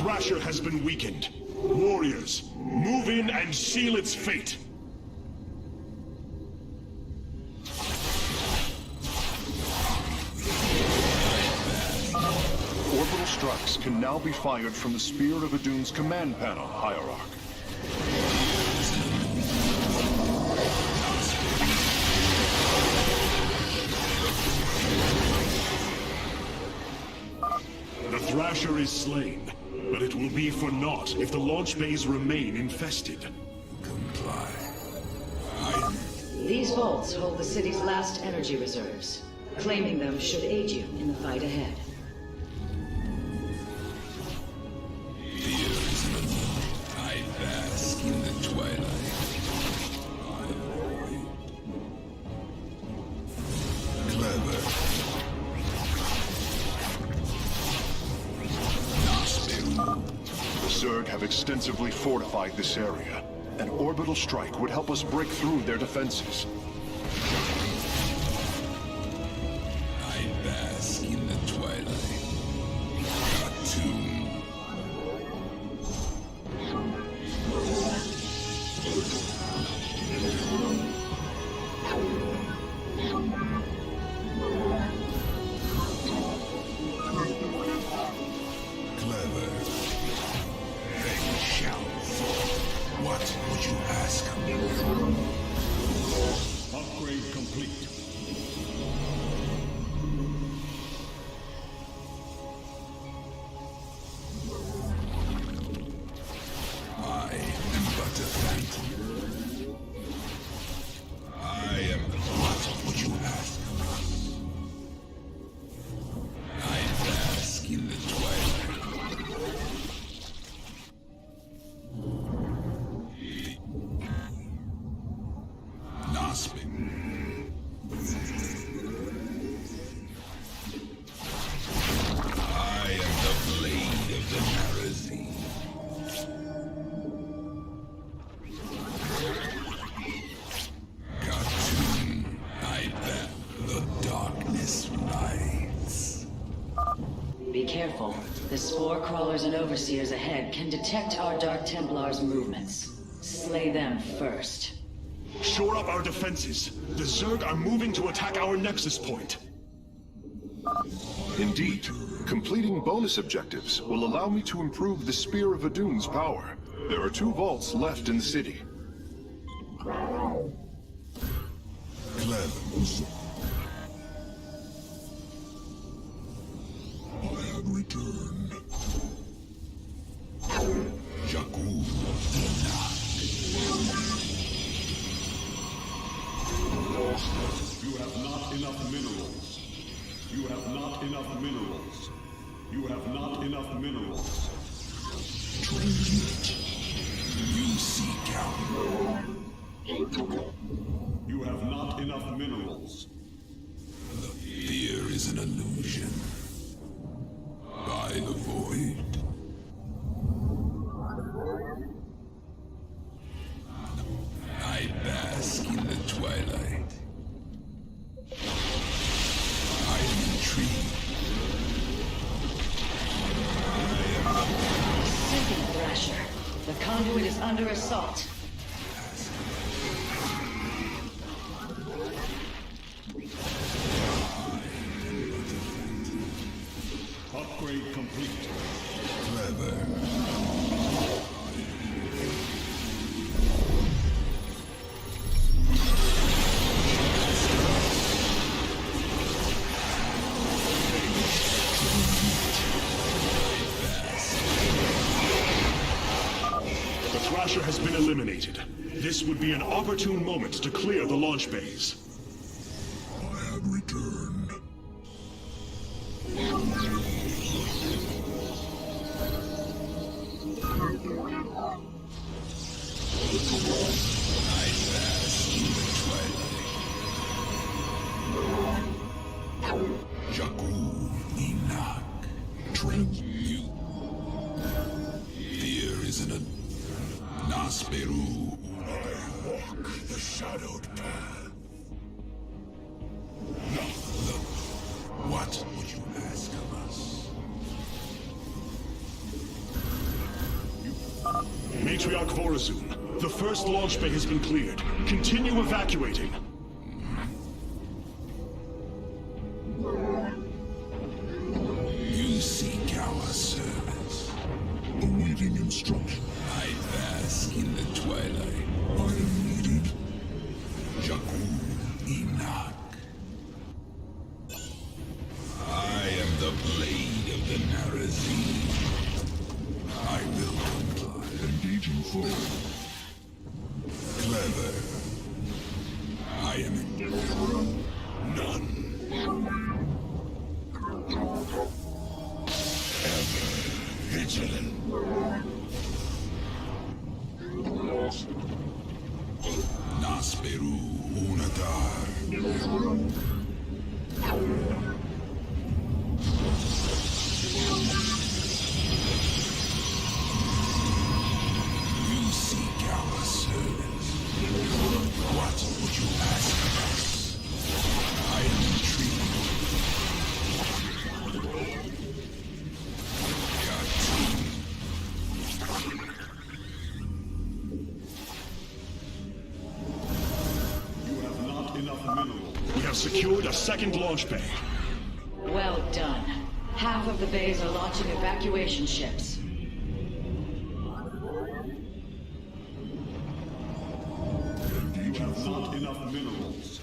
Thrasher has been weakened. Warriors, move in and seal its fate. Orbital strikes can now be fired from the Spear of Adun's command panel, Hierarch. The Thrasher is slain, but it will be for naught if the launch bays remain infested. Comply. These vaults hold the city's last energy reserves. Claiming them should aid you in the fight ahead. I bask in the twilight. Clever. The Zerg have extensively fortified this area. An orbital strike would help us break through their defenses. I bask in the twilight. Cartoon. Clever. They shall fall. What would you ask? Upgrade complete. I am but a phantom. I am. What would you ask? I bask in the twilight. Nosping. I am the blade of the Narazine. Cartoon, I bet the darkness rides. Be careful. The spore crawlers and overseers ahead can detect our Dark Templars' movements. Slay them first. Shore up our defenses. The Zerg are moving to attack our nexus point. Indeed, completing bonus objectives will allow me to improve the Spear of Adun's power. There are 2 vaults left in the city. Clevens. I have returned. Jakku. You have not enough minerals. You have not enough minerals. You have not enough minerals. You seek out. You have not enough minerals. Fear is an illusion. By the void. I bask in the twilight. I am intrigued. Second Thrasher. The conduit is under assault. Upgrade complete. Clever. The Thrasher has been eliminated. This would be an opportune moment to clear the launch bays. I have returned. I bask in the twilight. Jakku Inak. You. Fear isn't a Nasperu. I walk the shadowed path. No, look. What would you ask of us? Patriarch Vorazun. The first launch bay has been cleared. Continue evacuating. You seek our service. Awaiting instruction. I bask in the twilight. I am needed. Jakku Enoch. I am the blade of the Narazine. I will comply. Engaging forward. Clever. I am in none. Ever vigilant. Nasperu Unatar. You seek our service. What would you ask of us? I am intrigued. You have not enough minerals. We have secured a second launch bay. Well done. Half of the bays are launching evacuation ships. You have not enough minerals.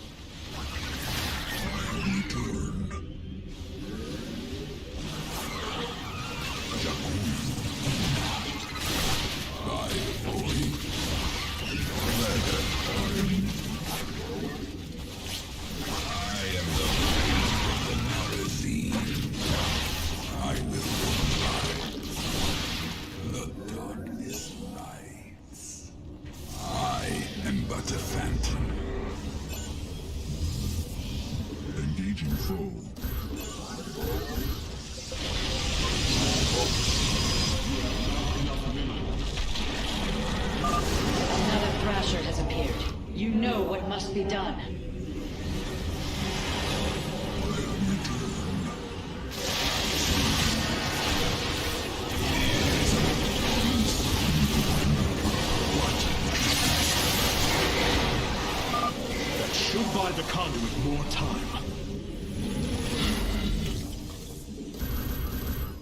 But a phantom. Engaging foe. Another Thrasher has appeared. You know what must be done. Should buy the conduit more time.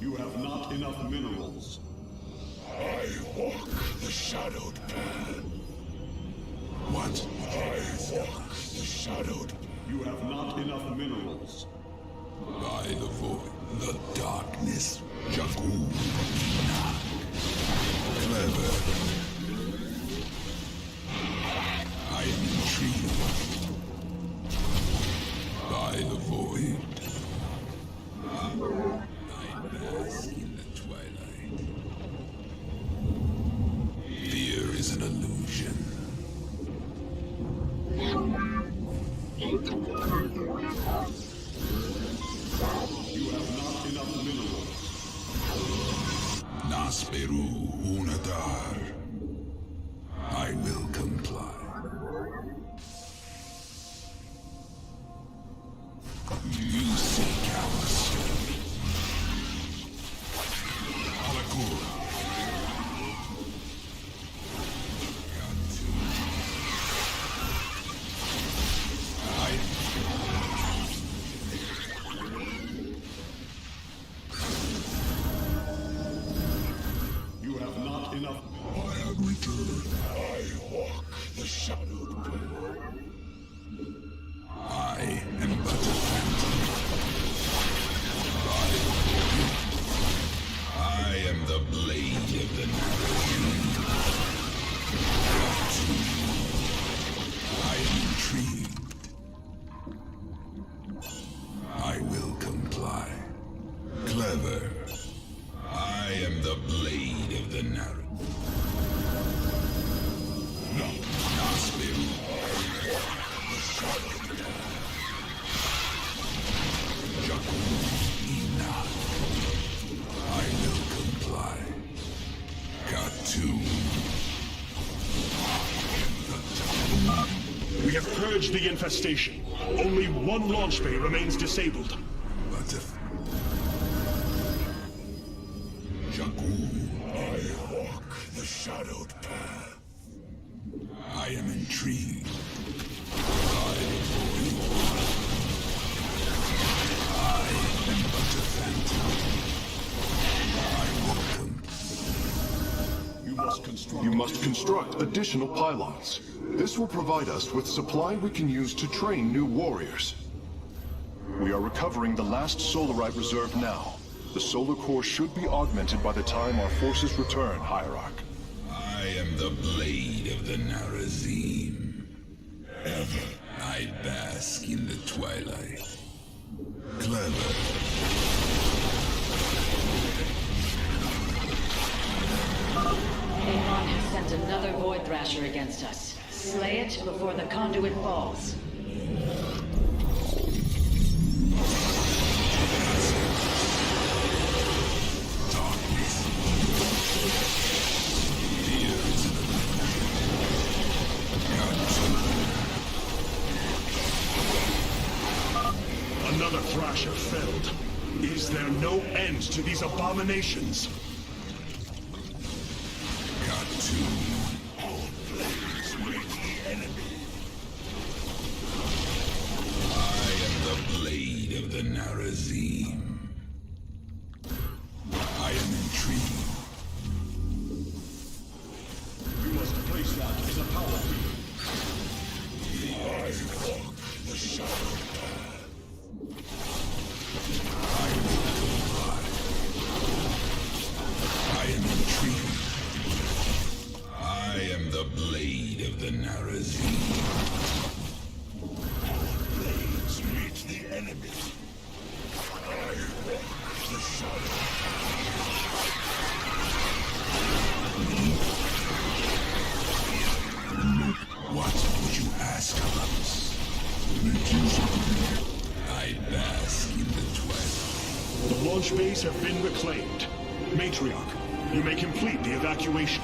You have not enough minerals. I walk the shadowed path. What? I walk the shadowed. You have not enough minerals. By the void, the darkness, Jakku Enoch. Clever. I am intrigued. By the void. I bask in the twilight. Fear is an illusion. You have not enough minerals. Nasperu Unatar. I will comply. You seek our service. Alakura. You have not enough. I have returned. I walk the shadowed path. I am but a phantom. I am the blade of the Narazine. I am intrigued. I will comply. Clever. I am the blade of the Narazine. No, Nasperu. Jakku Enoch. I will comply. Katu. We have purged the infestation. Only one launch bay remains disabled. But if Jakku, I walk the the shadowed path. I am intrigued. I am but a phantom. I welcome. You must construct additional pylons. This will provide us with supply we can use to train new warriors. We are recovering the last Solarite reserve now. The solar core should be augmented by the time our forces return, Hierarch. I am the blade of the Narazim. Ever I bask in the twilight. Clever. Amon has sent another Void Thrasher against us. Slay it before the conduit falls. Another Thrasher felled. Is there no end to these abominations? Got to all blades with the enemy. I am the blade of the Narazim. I am intrigued. You must place that as a power field. I walk the shadow path. I am intrigued. I am the blade of the Narazim. Blades meet the enemy. I walk the shadow. What would you ask of us? I bask in the twilight. The launch bays have been reclaimed. Matriarch, you may complete the evacuation.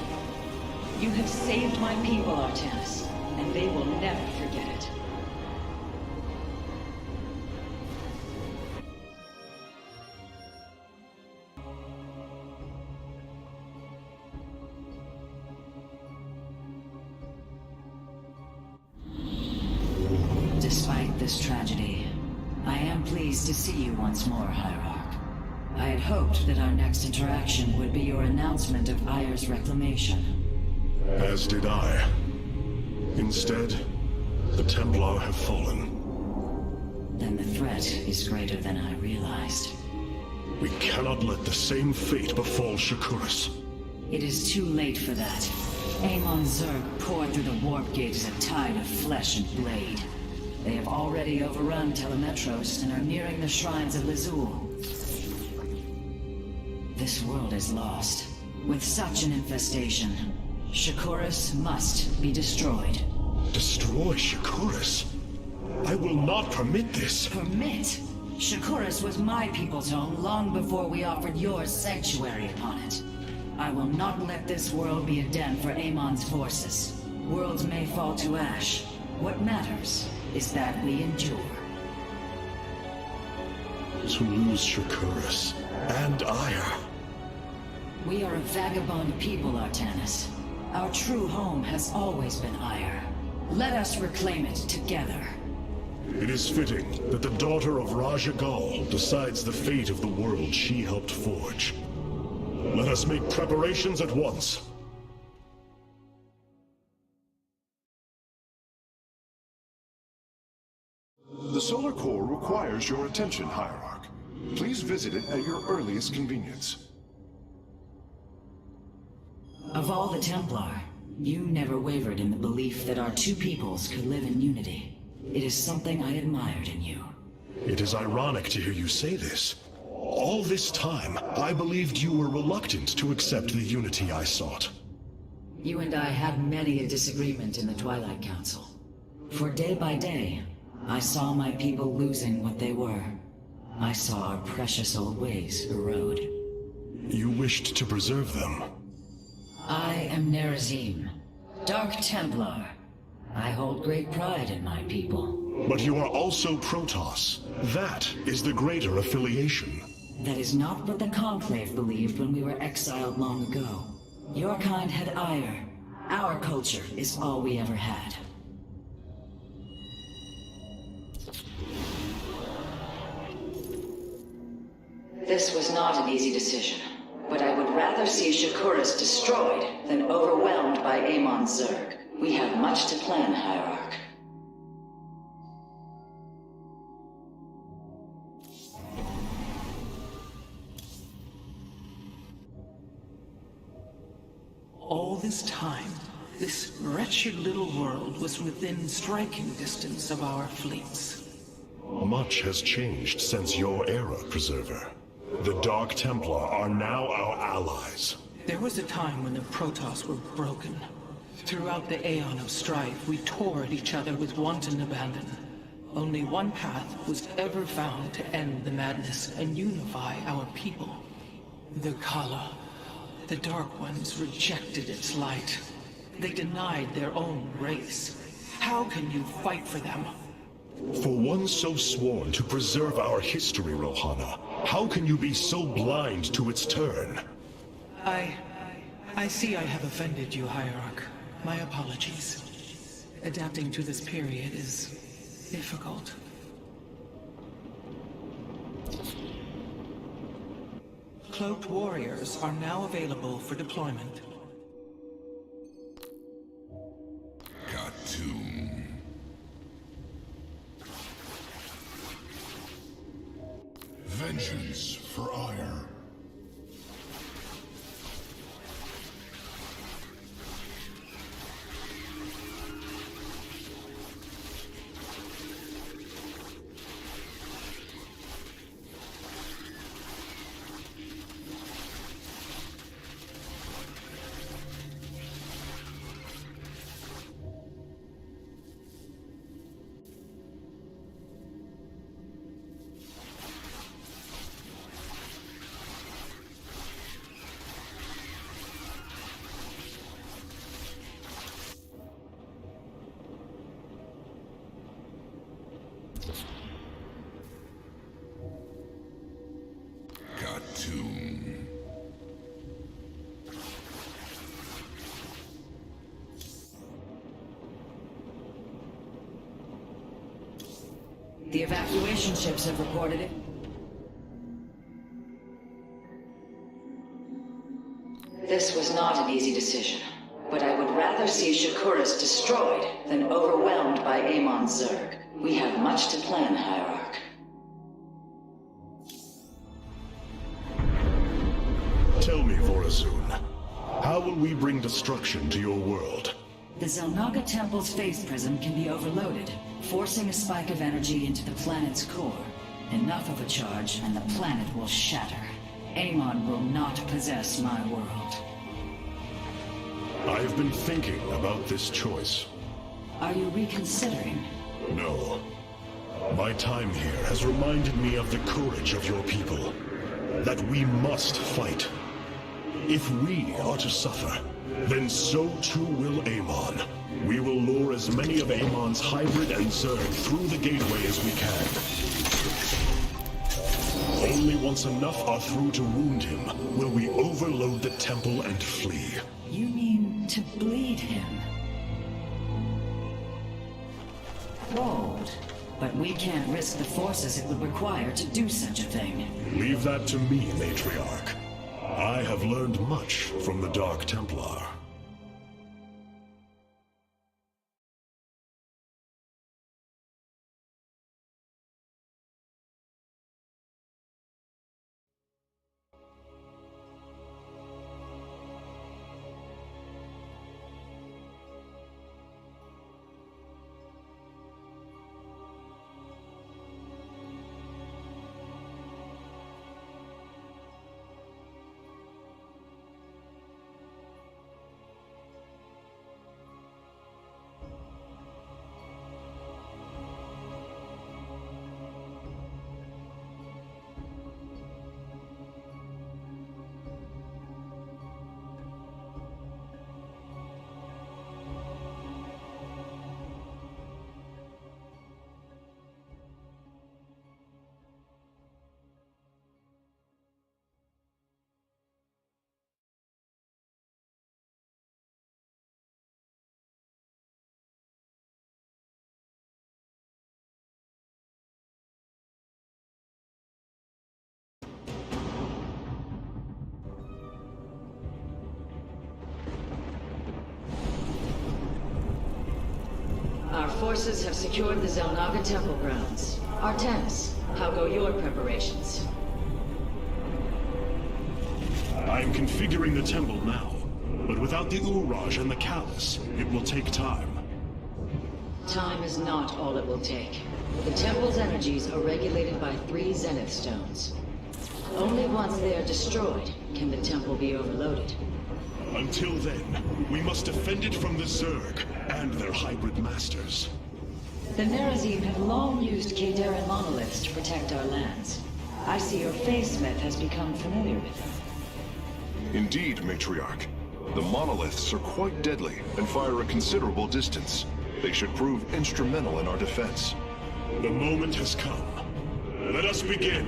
You have saved my people, Artanis, and they will never forget it. Despite this tragedy, I am pleased to see you once more, Hierarch. I had hoped that our next interaction would be your announcement of Ayer's reclamation. As did I. Instead, the Templar have fallen. Then the threat is greater than I realized. We cannot let the same fate befall Shakuras. It is too late for that. Amon Zerg poured through the warp gate as a tide of flesh and blade. They have already overrun Telemetros and are nearing the shrines of Lazul. This world is lost. With such an infestation, Shakuras must be destroyed. Destroy Shakuras? I will not permit this. Permit? Shakuras was my people's home long before we offered yours sanctuary upon it. I will not let this world be a den for Amon's forces. Worlds may fall to ash. What matters is that we endure. To lose Shakuras and Aya. We are a vagabond people, Artanis. Our true home has always been Ire. Let us reclaim it together. It is fitting that the daughter of Raja Gal decides the fate of the world she helped forge. Let us make preparations at once. The solar core requires your attention, Hierarch. Please visit it at your earliest convenience. Of all the Templar, you never wavered in the belief that our two peoples could live in unity. It is something I admired in you. It is ironic to hear you say this. All this time, I believed you were reluctant to accept the unity I sought. You and I had many a disagreement in the Twilight Council. For day by day, I saw my people losing what they were. I saw our precious old ways erode. You wished to preserve them. I am Narazim, Dark Templar. I hold great pride in my people. But you are also Protoss. That is the greater affiliation. That is not what the Conclave believed when we were exiled long ago. Your kind had ire. Our culture is all we ever had. This was not an easy decision, but I would rather see Shakuras destroyed than overwhelmed by Amon Zerg. We have much to plan, Hierarch. All this time, this wretched little world was within striking distance of our fleets. Much has changed since your era, Preserver. The Dark Templar are now our allies. There was a time when the Protoss were broken. Throughout the Aeon of Strife, we tore at each other with wanton abandon. Only one path was ever found to end the madness and unify our people. The Kala. The Dark Ones rejected its light. They denied their own race. How can you fight for them? For one so sworn to preserve our history, Rohana, how can you be so blind to its turn? I see I have offended you, Hierarch. My apologies. Adapting to this period is difficult. Cloaked warriors are now available for deployment. Khartoum. Vengeance for ire. Khartoum. The evacuation ships have reported it. This was not an easy decision, but I would rather see Shakuras destroyed than overwhelmed by Amon Zerg. We have much to plan, Hierarch. Tell me, Vorazun, how will we bring destruction to your world? The Zelnaga Temple's phase prism can be overloaded, forcing a spike of energy into the planet's core. Enough of a charge, and the planet will shatter. Amon will not possess my world. I've been thinking about this choice. Are you reconsidering? No. My time here has reminded me of the courage of your people. That we must fight. If we are to suffer, then so too will Amon. We will lure as many of Amon's hybrid and Zerg through the gateway as we can. Only once enough are through to wound him will we overload the temple and flee. You mean to bleed him? Bold. But we can't risk the forces it would require to do such a thing. Leave that to me, Matriarch. I have learned much from the Dark Templar. forces have secured the Zelnaga temple grounds. Artemis, how go your preparations? I am configuring the temple now, but without the Uraj and the Callus, it will take time. Time is not all it will take. The temple's energies are regulated by 3 Zenith stones. Only once they are destroyed can the temple be overloaded. Until then, we must defend it from the Zerg and their hybrid masters. The Nerazim have long used Kadaran monoliths to protect our lands. I see your faithsmith has become familiar with them. Indeed, Matriarch. The monoliths are quite deadly and fire a considerable distance. They should prove instrumental in our defense. The moment has come. Let us begin.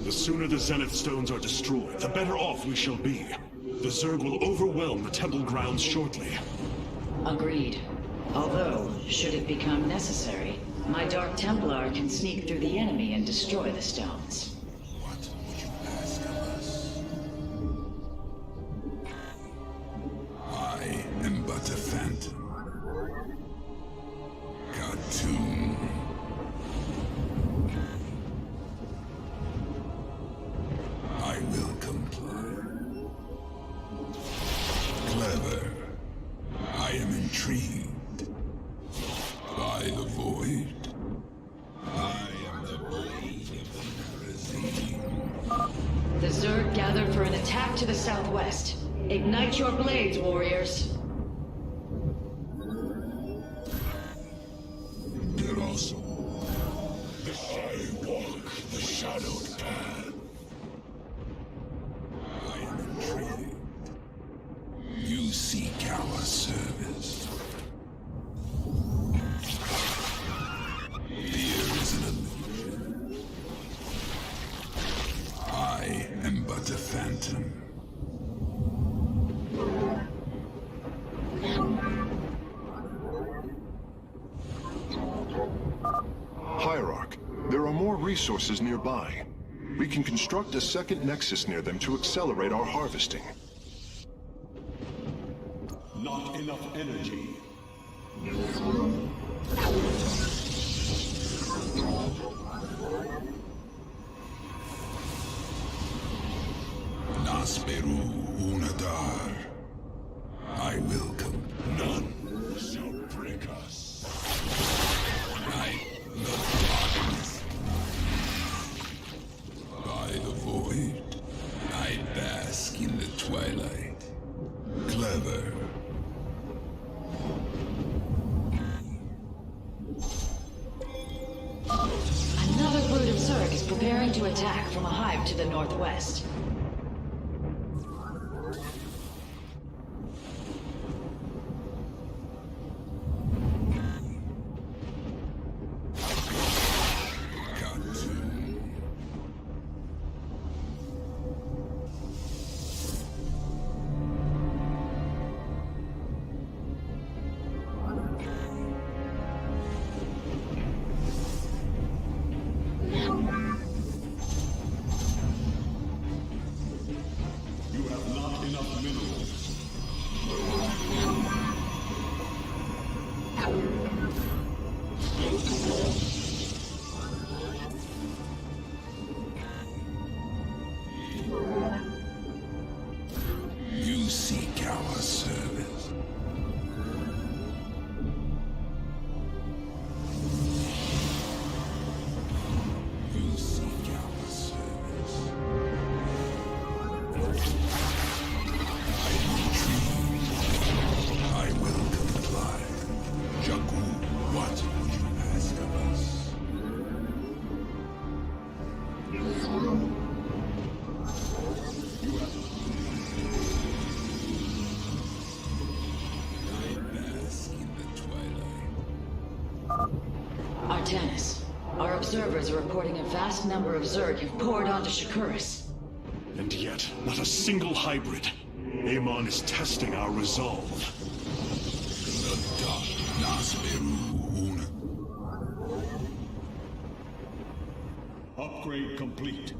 The sooner the Zenith stones are destroyed, the better off we shall be. The Zerg will overwhelm the temple grounds shortly. Agreed. Although, should it become necessary, my Dark Templar can sneak through the enemy and destroy the stones. What would you ask of us? I am but a phantom. Cartoon. I will comply. Clever. I am intrigued. By the void. I am the blade of the Nerazim. The Zerg gathered for an attack to the southwest. Ignite your blades, warriors. Grosso. I walk the shadowed path. I am intrigued. You seek our service. Fear is an illusion. I am but a phantom. Hierarch, there are more resources nearby. We can construct a second nexus near them to accelerate our harvesting. Not enough energy. Nasperu Unadar. I will come. None shall break us. I the darkness. By the void, I bask in the twilight. Clever. Another brood of Zerg is preparing to attack from a hive to the northwest. Cartoon. You have not enough minerals. You seek our service. You seek our service. I am intrigued. I will comply. Jakku, what would you ask of us? I bask in the twilight. Artemis, our observers are reporting a vast number of Zerg have poured onto Shakuris. And yet, not a single hybrid. Amon is testing our resolve. The dark Nasperu Una. complete.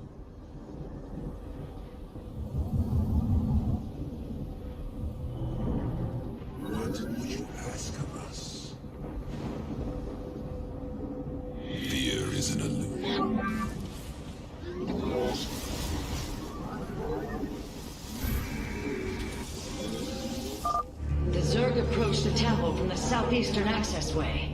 What would you ask of us? Fear is an illusion. The Zerg approached the temple from the southeastern accessway.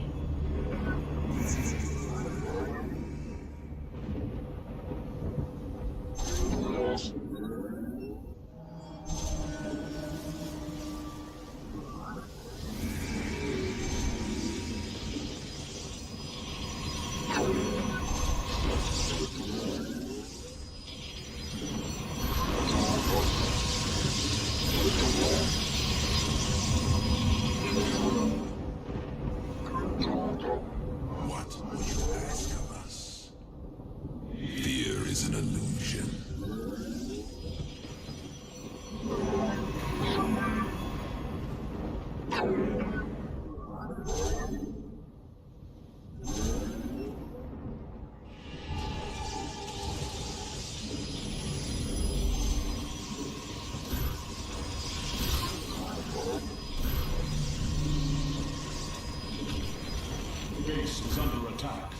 What would you ask of us? Fear is an illusion. Base is under attack.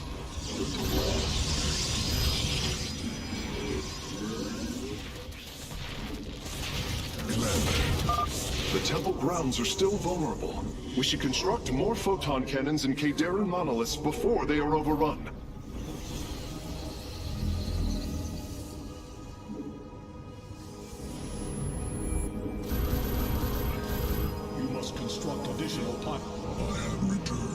The temple grounds are still vulnerable. We should construct more photon cannons and Kadaran monoliths before they are overrun. You must construct additional pipe. I have returned.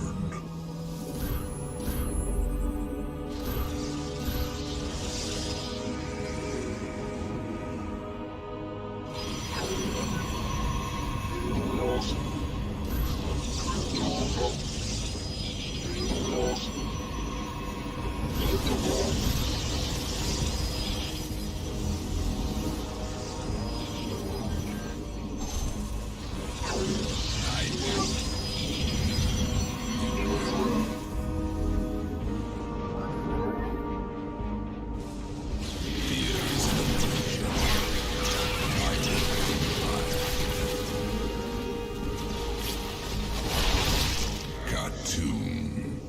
Cartoon.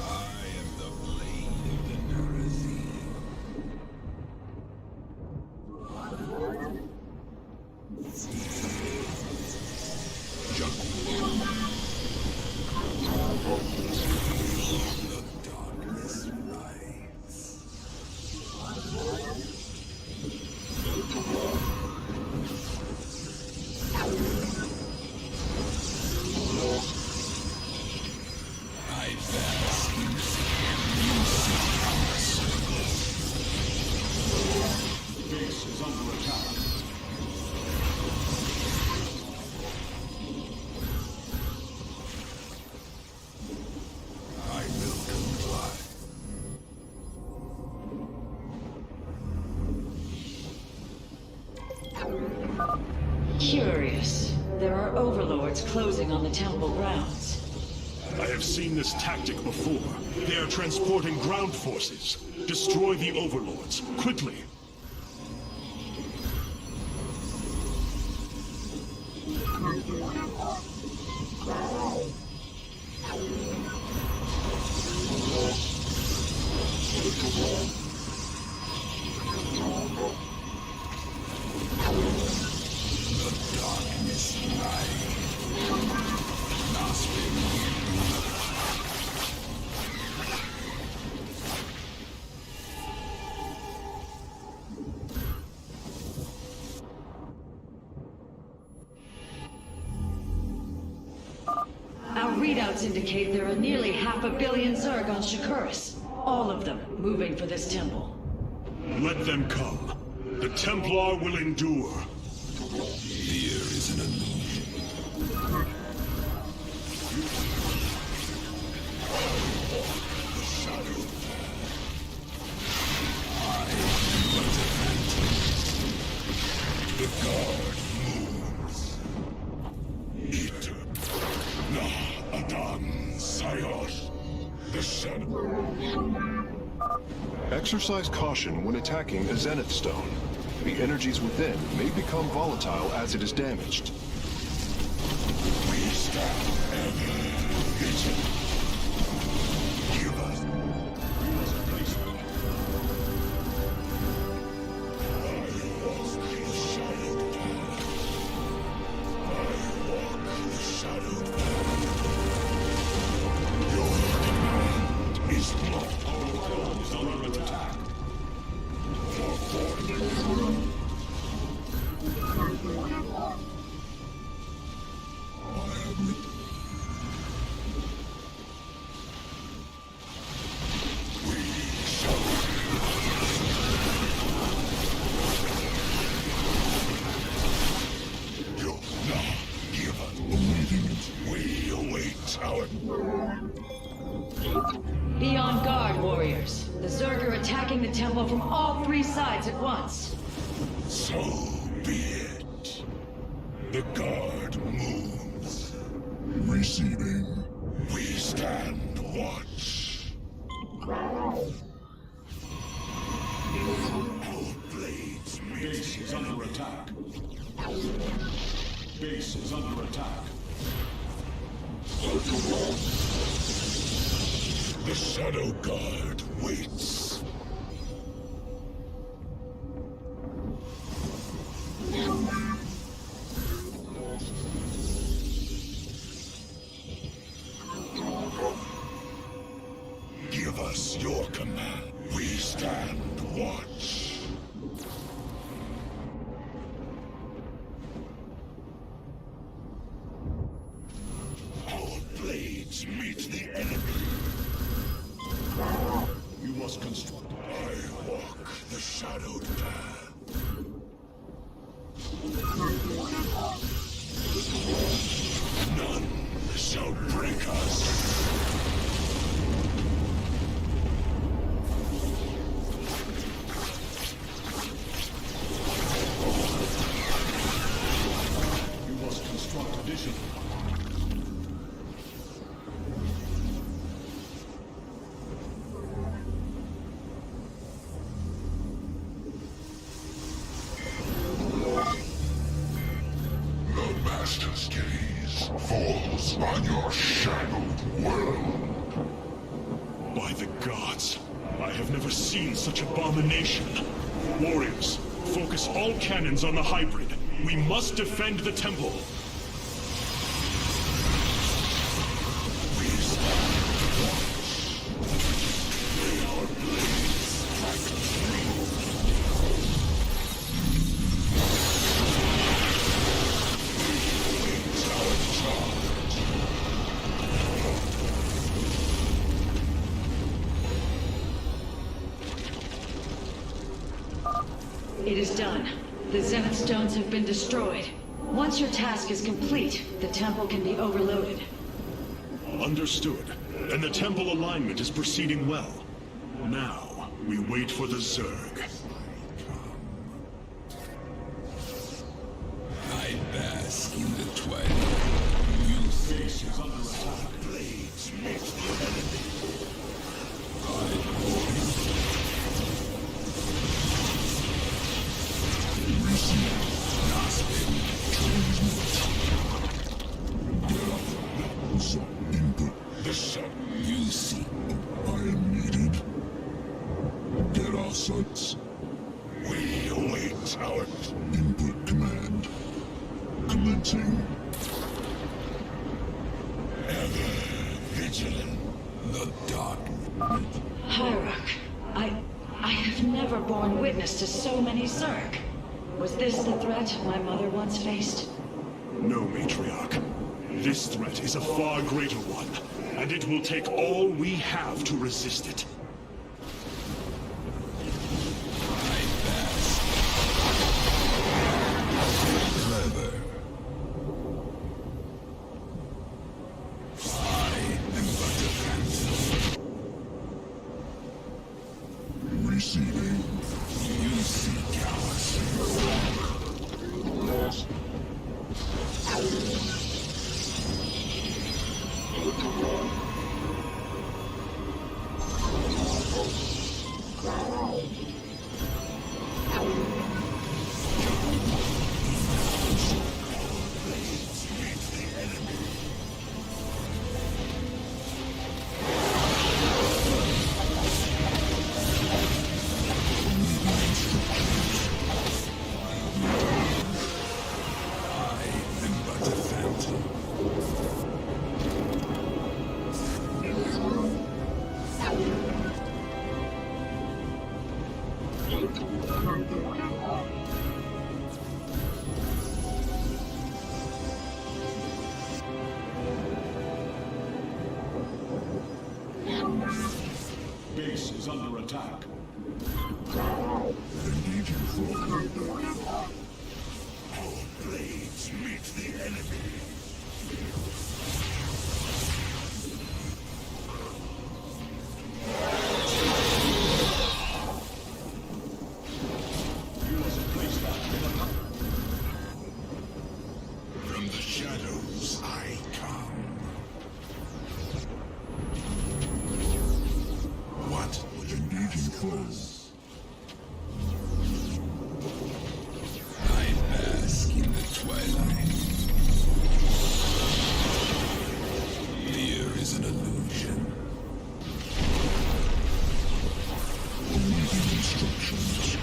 I am the blade of the Narazine. The darkness rides. I advance in Base is under attack. I will comply. Curious. There are overlords closing on the temple grounds. I have seen this tactic before. They are transporting ground forces. Destroy the overlords, quickly. The darkness rides. Our readouts indicate there are nearly 500 million Zerg on Shakuras. All of them moving for this temple. Let them come. The Templar will endure. Fear is an illusion. The shadow. I am but a phantom. The guard moves. It. Nah, Adam, Sayos. The shadow. Exercise caution when attacking a Zenith Stone. The energies within may become volatile as it is damaged. We stand ever vigilant. Give us. We must place them. I walk the shadowed path. I walk the shadowed path. Your command is not. Our world is under attack. You'll not give up. We await our. Be on guard, warriors. The Zerg are attacking the temple from all three sides at once. So be it. The guard moves. Receiving. We stand watch. Our blades meet. Base is under attack. Base is under attack. The Shadow Guard waits. Give us your command. We stand watch. Our blades meet the enemy. You must construct. I walk the shadowed path. None shall break us. You must construct additional. The Master's gaze falls on your shadowed world. By the gods, I have never seen such abomination. Warriors, focus all cannons on the hybrid. We must defend the temple. We stand watch. May our blades strike true. We wait our charge. It is done. The Zenith Stones have been destroyed. Once your task is complete, the temple can be overloaded. Understood. And the temple alignment is proceeding well. Now, we wait for the Zerg. I bask in the twilight. You Base is under attack. Blades meet the enemy. The sun. You see. I am needed. Get our sights. We await our input command. Commencing. Ever vigilant. The dark. Hierarch, I have never borne witness to so many Zerg. Was this the threat my mother once faced? No, Matriarch. This threat is a far greater one, and it will take all we have to resist it. Clever. I am but a phantom. Receiving. You seek ours. is under attack. Engaging full. Our blades meet the enemy. You must place that pillar. From the shadows I come. What would you engaging foes? I bask in the twilight. Fear is an illusion. Awaiting instructions.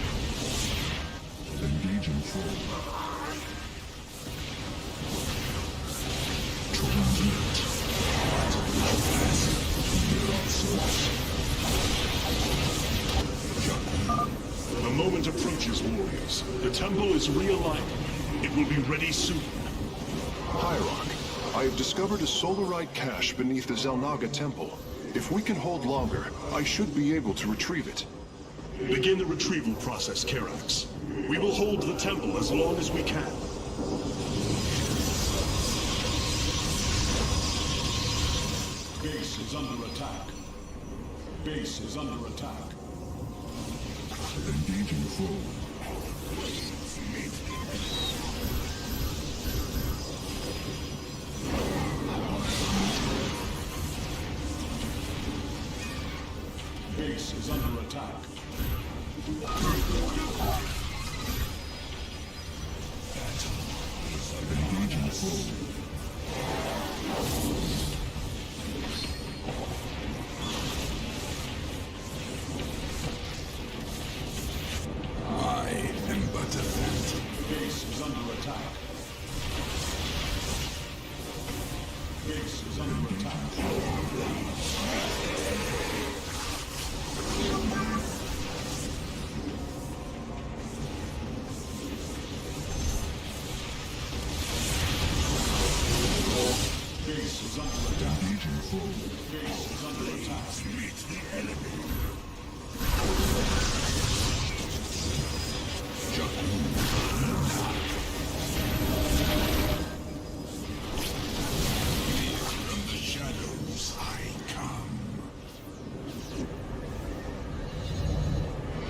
Engaging foe. Transmit. What would you ask? Your answers. The moment approaches, warriors. The temple is realigning. It will be ready soon. Hierarch, I have discovered a solarite cache beneath the Zelnaga temple. If we can hold longer, I should be able to retrieve it. Begin the retrieval process, Karax. We will hold the temple as long as we can. Base is under attack. Base is under attack. Engaging foe. Base is under attack. Engaging foe. I am but a phantom. Base is under attack. Base is under attack. Base is under attack. Engaging foe. Base is under attack. Meet the enemy. From the shadows I come.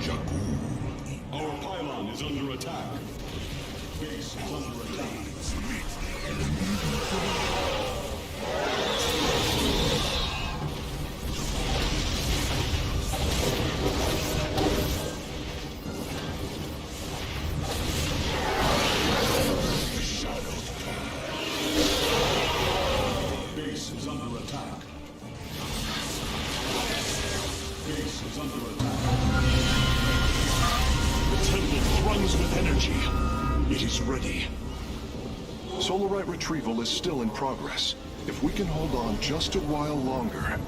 Jakku. Our pylon is under attack. Base is under attack. Base is under attack. Base is under attack. The temple thruns with energy. It is ready. Solarite retrieval is still in progress. If we can hold on just a while longer.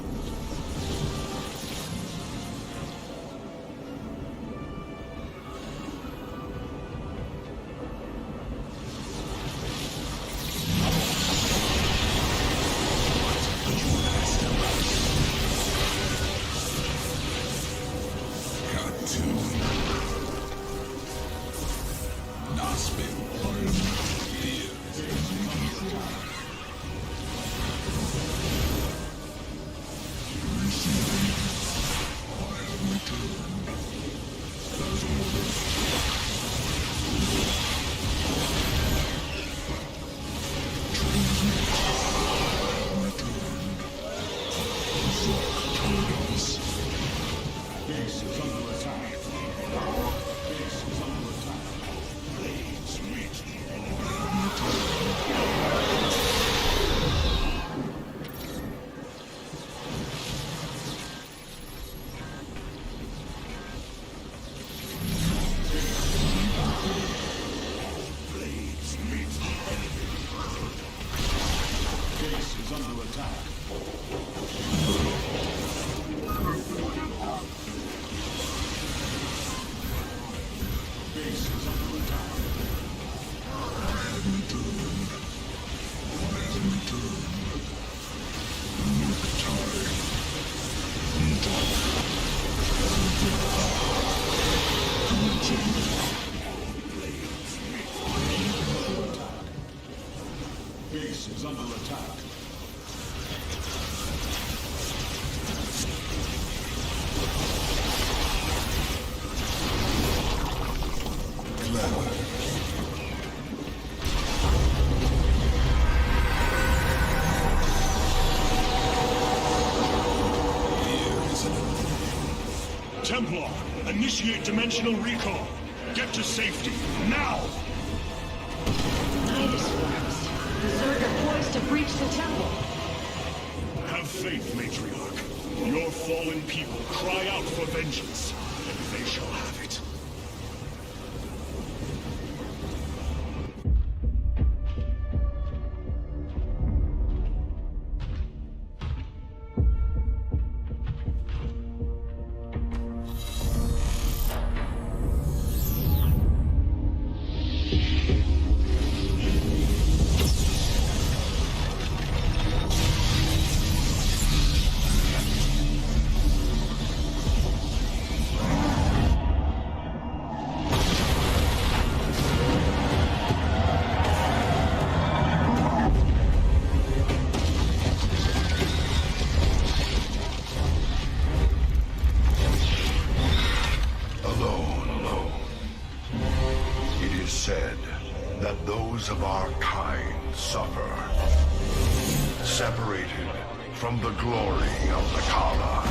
is under attack. Clever. Templar, initiate dimensional recall. Get to safety, now! Nidus worms. The Zerg are poised to breach the temple. Have faith, Matriarch. Your fallen people cry out for vengeance, and they shall have it. Said that those of our kind suffer, separated from the glory of the Kala.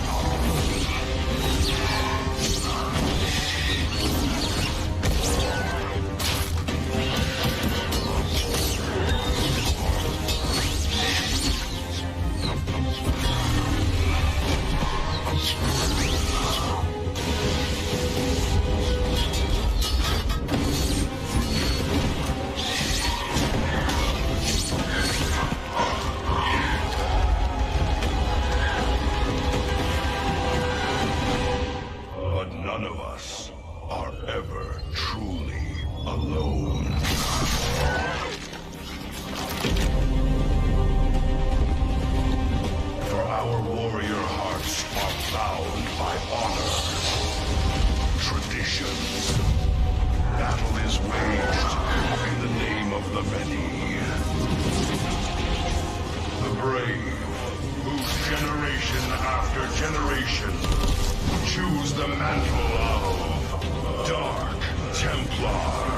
None of us are ever truly alone. For our warrior hearts are bound by honor, tradition. Battle is waged in the name of the many. The brave, whose generation after generation choose the mantle of Dark Templar.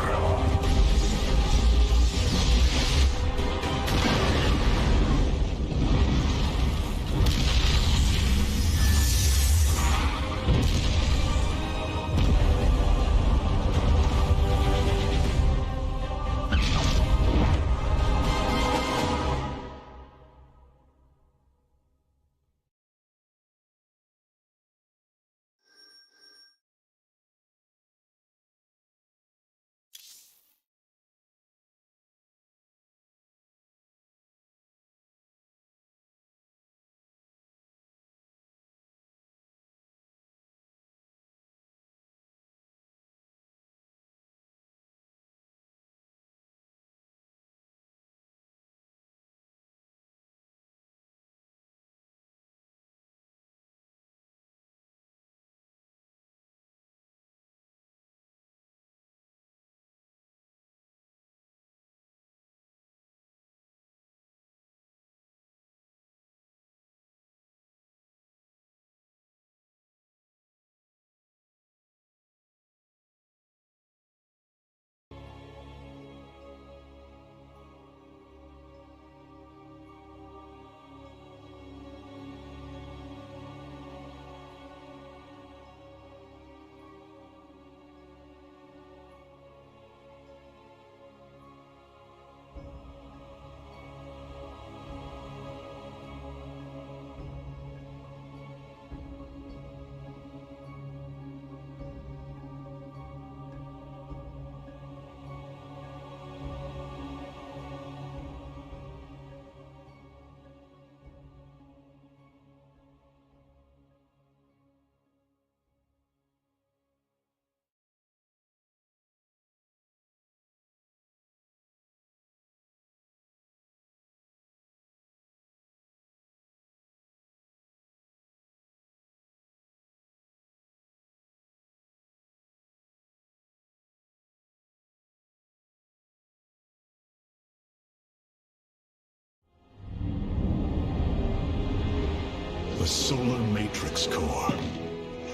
The solar matrix core.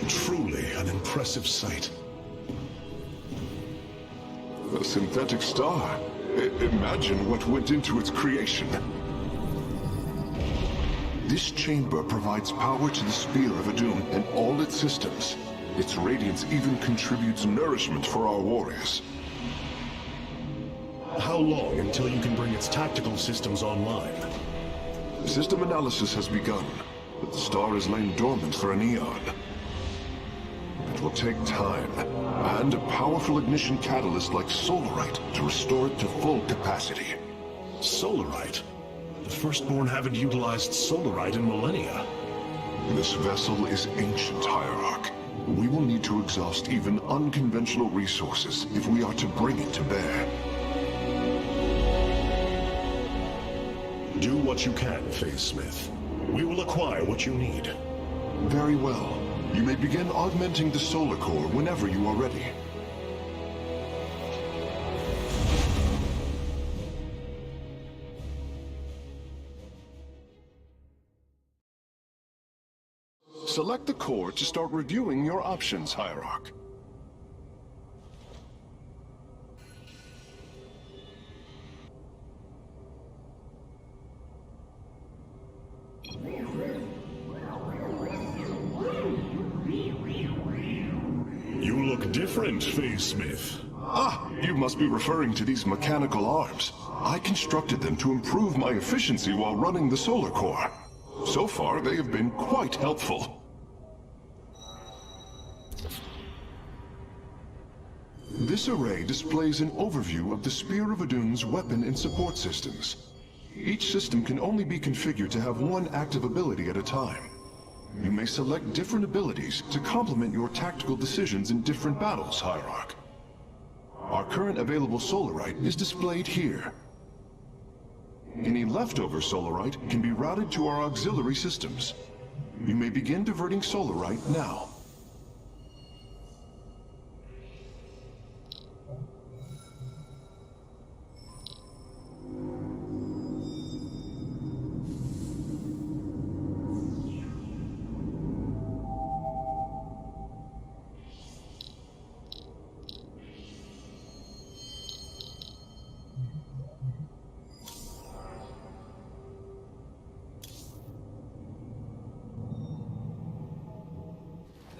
Truly an impressive sight. A synthetic star. Imagine what went into its creation. This chamber provides power to the Spear of Adun and all its systems. Its radiance even contributes nourishment for our warriors. How long until you can bring its tactical systems online? System analysis has begun, but the star has lain dormant for an eon. It will take time, and a powerful ignition catalyst like Solarite to restore it to full capacity. Solarite? The Firstborn haven't utilized Solarite in millennia. This vessel is ancient, Hierarch. We will need to exhaust even unconventional resources if we are to bring it to bear. Do what you can, Phase Smith. We will acquire what you need. Very well. You may begin augmenting the solar core whenever you are ready. Select the core to start reviewing your options, Hierarch. You look different, Phase Smith. Ah, you must be referring to these mechanical arms. I constructed them to improve my efficiency while running the solar core. So far, they have been quite helpful. This array displays an overview of the Spear of Adun's weapon and support systems. Each system can only be configured to have one active ability at a time. You may select different abilities to complement your tactical decisions in different battles, Hierarch. Our current available Solarite is displayed here. Any leftover Solarite can be routed to our auxiliary systems. You may begin diverting Solarite now.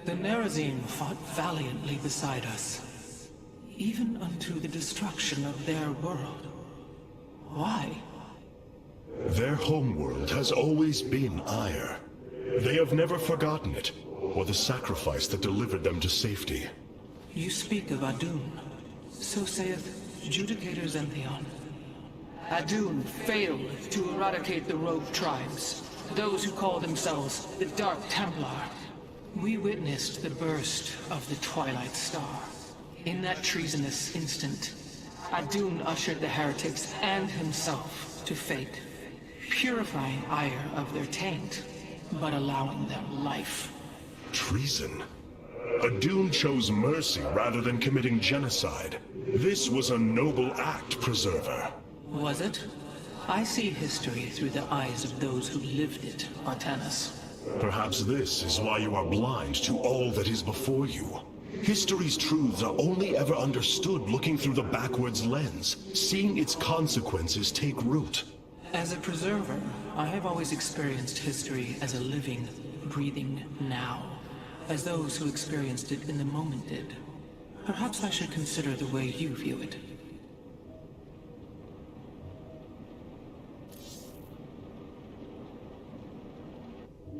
The Nerazim fought valiantly beside us, even unto the destruction of their world. Why? Their homeworld has always been Ire. They have never forgotten it, or the sacrifice that delivered them to safety. You speak of Adun. So saith Judicator Zentheon. Adun failed to eradicate the rogue tribes, those who call themselves the Dark Templar. We witnessed the burst of the Twilight Star. In that treasonous instant, Adun ushered the heretics and himself to fate, purifying Ire of their taint, but allowing them life. Treason? Adun chose mercy rather than committing genocide. This was a noble act, Preserver. Was it? I see history through the eyes of those who lived it, Artanis. Perhaps this is why you are blind to all that is before you. History's truths are only ever understood looking through the backwards lens, seeing its consequences take root. As a preserver, I have always experienced history as a living, breathing now, as those who experienced it in the moment did. Perhaps I should consider the way you view it.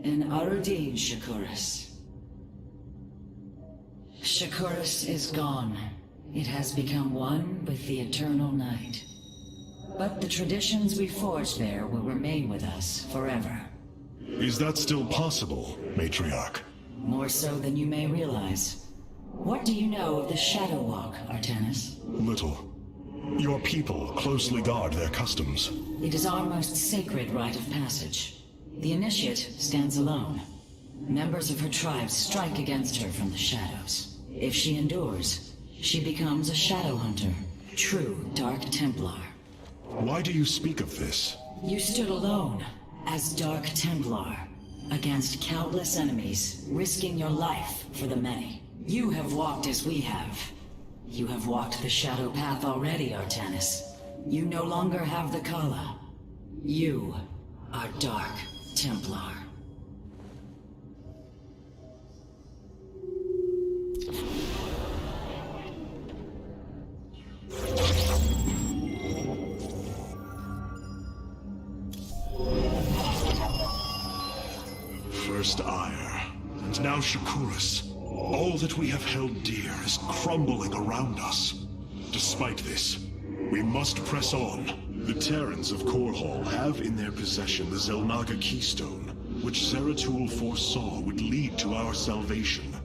In Arudin, Shakuras. Shakuras is gone. It has become one with the eternal night. But the traditions we forged there will remain with us forever. Is that still possible, Matriarch? More so than you may realize. What do you know of the Shadow Walk, Artanis? Little. Your people closely guard their customs. It is our most sacred rite of passage. The Initiate stands alone. Members of her tribe strike against her from the shadows. If she endures, she becomes a Shadow Hunter, true Dark Templar. Why do you speak of this? You stood alone, as Dark Templar. against countless enemies, risking your life for the many. You have walked as we have. You have walked the shadow path already, Artanis. You no longer have the Kala. You are Dark Templar. First Ire, and now Shakuras. All that we have held dear is crumbling around us. Despite this, we must press on. The Terrans of Korhal have in their possession the Zelnaga Keystone, which Zeratul foresaw would lead to our salvation.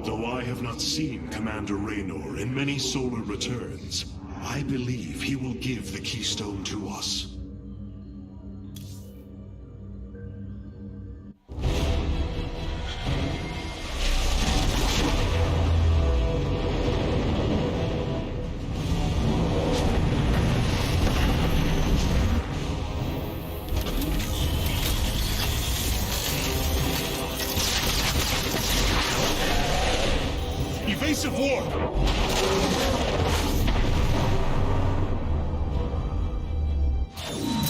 Though I have not seen Commander Raynor in many solar returns, I believe he will give the Keystone to us. Evasive war!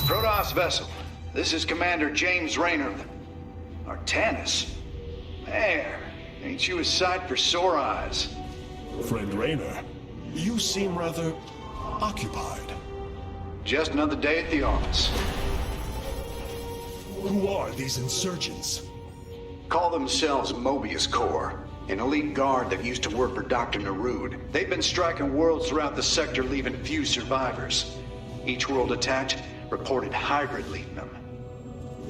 Protoss vessel, this is Commander James Raynor. Artanis? Man, ain't you a sight for sore eyes? Friend Raynor, you seem rather occupied. Just another day at the office. Who are these insurgents? Call themselves Mobius Corps. An elite guard that used to work for Dr. Narud. They've been striking worlds throughout the sector, leaving few survivors. Each world attacked reported hybrid leading them.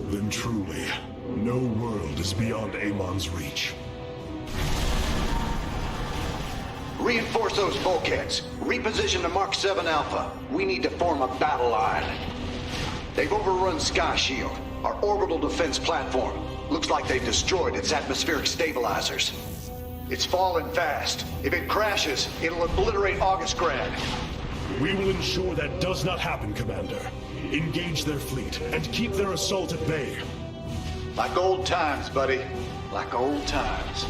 Then truly, no world is beyond Amon's reach. Reinforce those bulkheads. Reposition the Mark 7 Alpha. We need to form a battle line. They've overrun Sky Shield, our orbital defense platform. Looks like they've destroyed its atmospheric stabilizers. It's falling fast. If it crashes, it'll obliterate Augustgrad. We will ensure that does not happen, Commander. Engage their fleet and keep their assault at bay. Like old times, buddy. Like old times.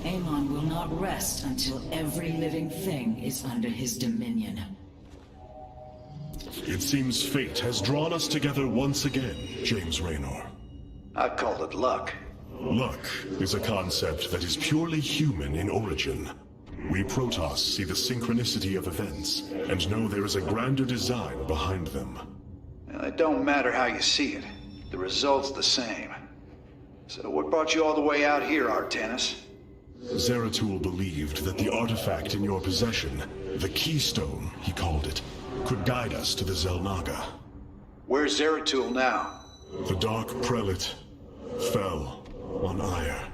Amon will not rest until every living thing is under his dominion. It seems fate has drawn us together once again, James Raynor. I call it luck. Luck is a concept that is purely human in origin. We Protoss see the synchronicity of events, and know there is a grander design behind them. Well, it don't matter how you see it. The result's the same. So what brought you all the way out here, Artanis? Zeratul believed that the artifact in your possession, the Keystone, he called it, could guide us to the Zelnaga. Where's Zeratul now? The Dark Prelate fell on Ire.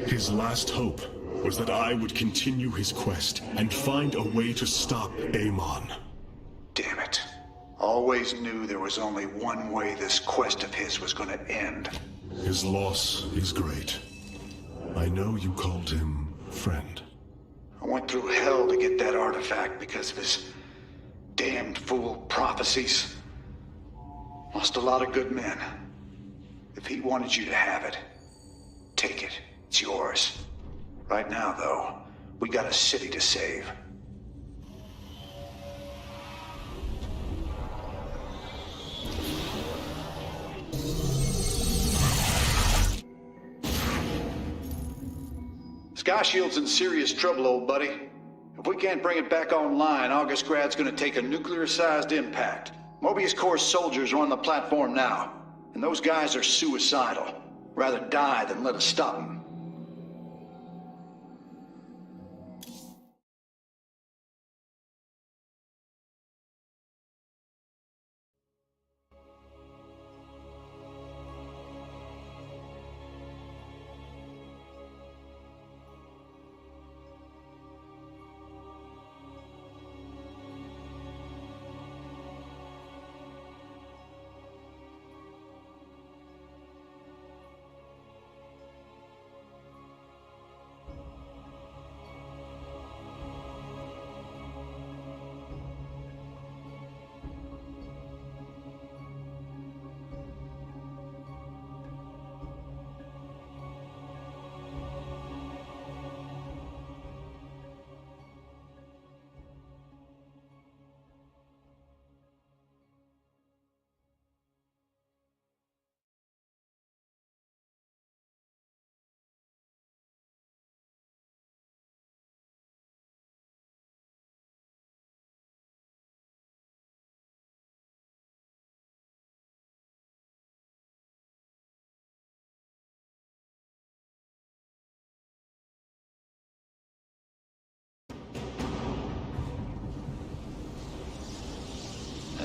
His last hope was that I would continue his quest and find a way to stop Amon. Damn it. Always knew there was only one way this quest of his was gonna end. His loss is great. I know you called him friend. I went through hell to get that artifact because of his damned fool prophecies. Lost a lot of good men. If he wanted you to have it, take it. It's yours. Right now, though, we got a city to save. Sky Shield's in serious trouble, old buddy. If we can't bring it back online, Augustgrad's gonna take a nuclear-sized impact. Mobius Corps soldiers are on the platform now, and those guys are suicidal. Rather die than let us stop them.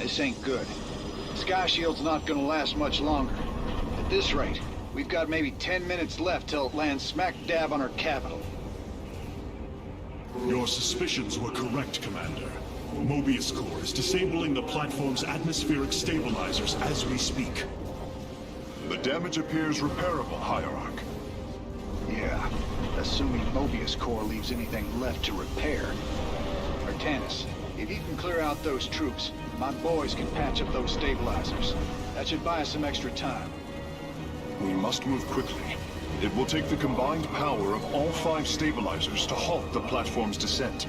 This ain't good. Sky Shield's not gonna last much longer. At this rate, we've got maybe 10 minutes left till it lands smack dab on our capital. Your suspicions were correct, Commander. Mobius Core is disabling the platform's atmospheric stabilizers as we speak. The damage appears repairable, Hierarch. Yeah, assuming Mobius Core leaves anything left to repair. Artanis, if you can clear out those troops, my boys can patch up those stabilizers. That should buy us some extra time. We must move quickly. It will take the combined power of all 5 stabilizers to halt the platform's descent.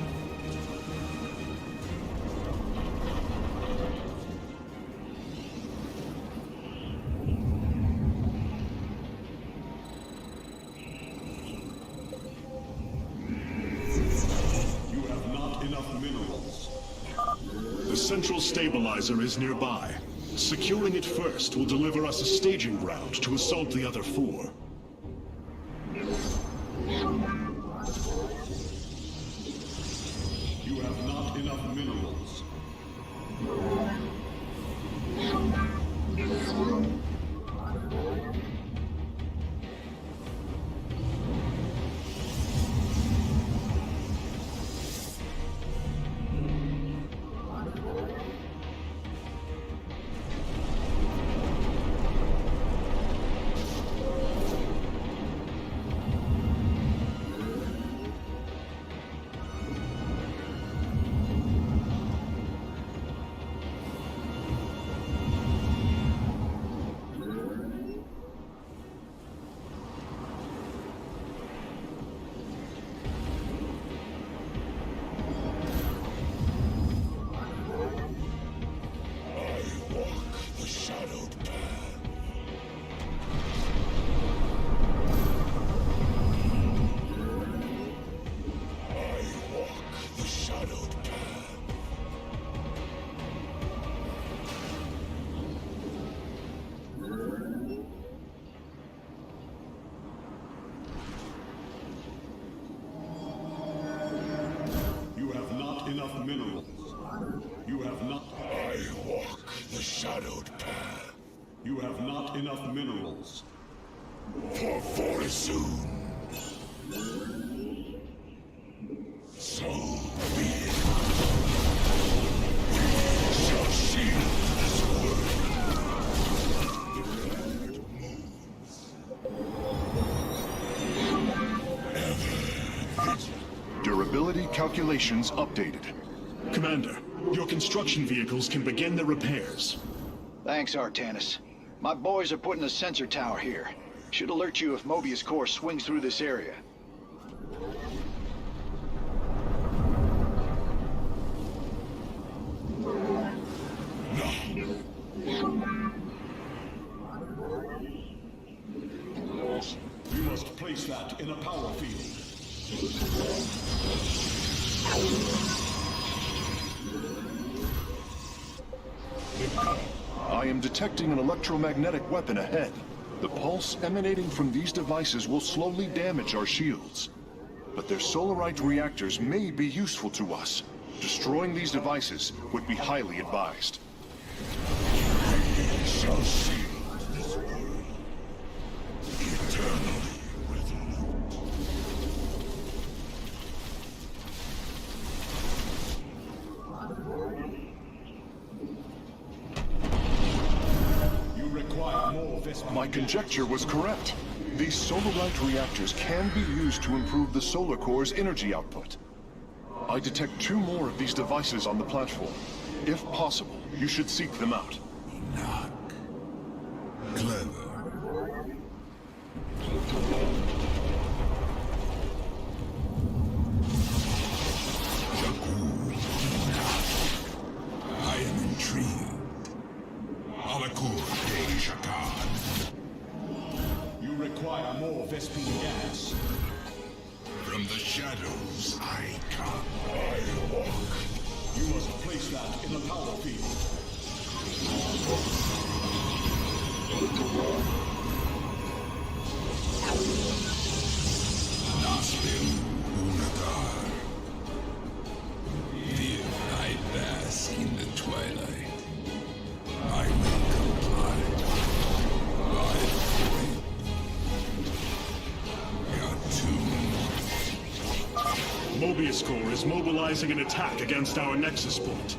You have not enough minerals. The central stabilizer is nearby. Securing it first will deliver us a staging ground to assault the other 4. You have not enough minerals. Enough minerals. You have not... I walk the shadowed path. You have not enough minerals. For very soon. So be it. We shall shield this world. Durability calculations updated. Commander, your construction vehicles can begin their repairs. Thanks, Artanis. My boys are putting a sensor tower here. Should alert you if Mobius Core swings through this area. You must place that in a power field. I am detecting an electromagnetic weapon ahead. The pulse emanating from these devices will slowly damage our shields. But their solarite reactors may be useful to us. Destroying these devices would be highly advised. We shall shield this world. Eternally resolute. You require more My conjecture was correct. These solarite reactors can be used to improve the solar core's energy output. I detect 2 more of these devices on the platform. If possible, you should seek them out. Knock. Clever. I am intrigued. Alakur de Shakad. You require more Vespine gas. From the shadows I come. I walk. You must place that in a power field. Naslim Unagar. Live I bask in the twilight. Mobius Corps is mobilizing an attack against our Nexus point.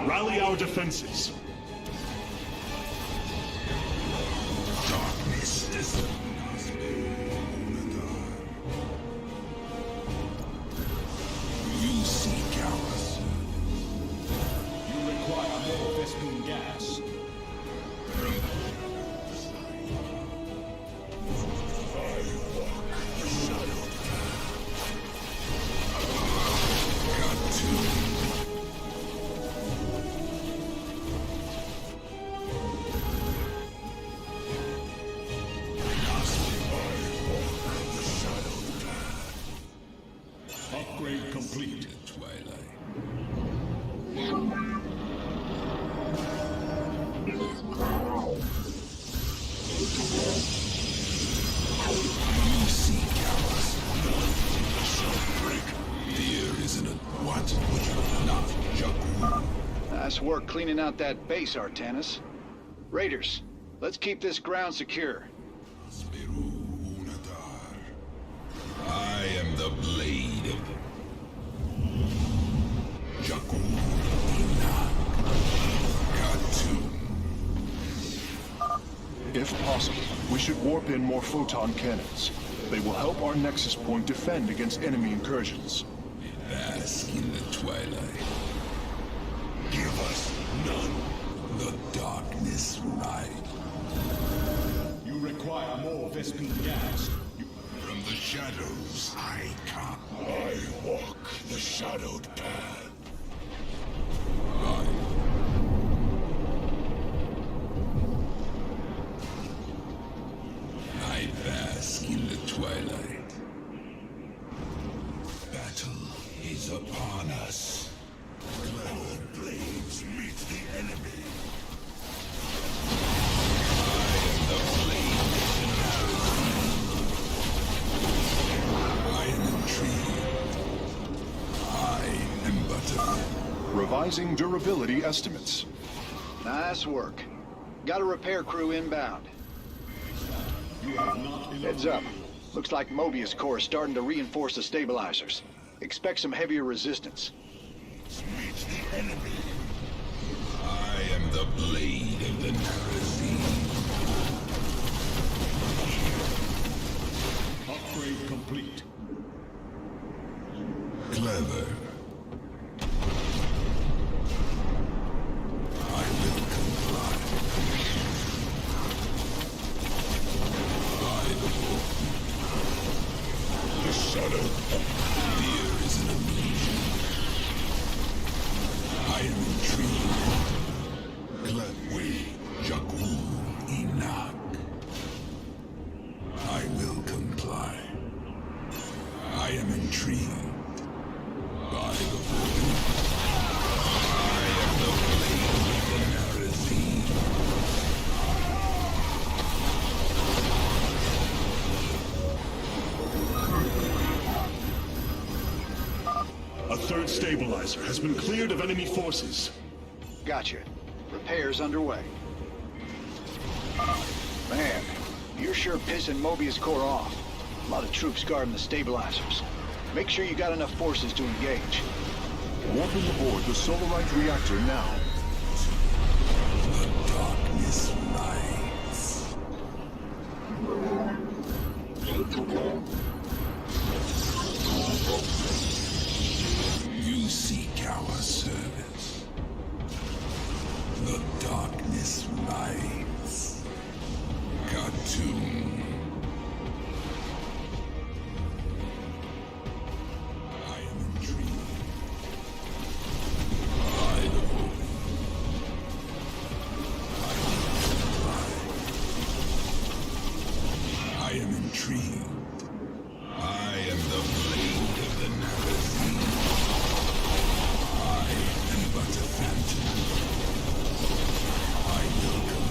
Rally our defenses. Darkness is you seek ours. You require more Vespene gas. Upgrade complete. Twilight. You seek ours. Fear isn't a what would you not, Jakku? Nice work cleaning out that base, Artanis. Raiders, let's keep this ground secure. I am the blade of Jakku. If possible, we should warp in more photon cannons. They will help our Nexus point defend against enemy incursions. Bask in the twilight. Give us none. The darkness ride. You require more Vespene gas. From the shadows I come. I walk the shadowed path. I bask in the twilight. Battle is upon us. Clever blades meet the enemy. I am the blade of I am intrigued. I am but Revising durability estimates. Nice work. Got a repair crew inbound. Heads up. Looks like Mobius Corps is starting to reinforce the stabilizers. Expect some heavier resistance. meet the enemy. I am the blade of the Narazine. Upgrade complete. Clever. I will comply. The shadow. Fear is an illusion. I am intrigued. Clever. Jakku Enoch. I will comply. I am intrigued. By the woman. I am the blade of the Narazine. A third stabilizer has been cleared of enemy forces. Gotcha. Repairs underway. Man, you're sure pissing Mobius Corps off. A lot of troops guarding the stabilizers. Make sure you got enough forces to engage. Warping aboard the Solarite reactor now. The darkness rides. You seek our service. The darkness rides. Cartoon. I am intrigued. By the hope. I am intrigued. I am the blade of the Narazine. I am but a phantom. I will come.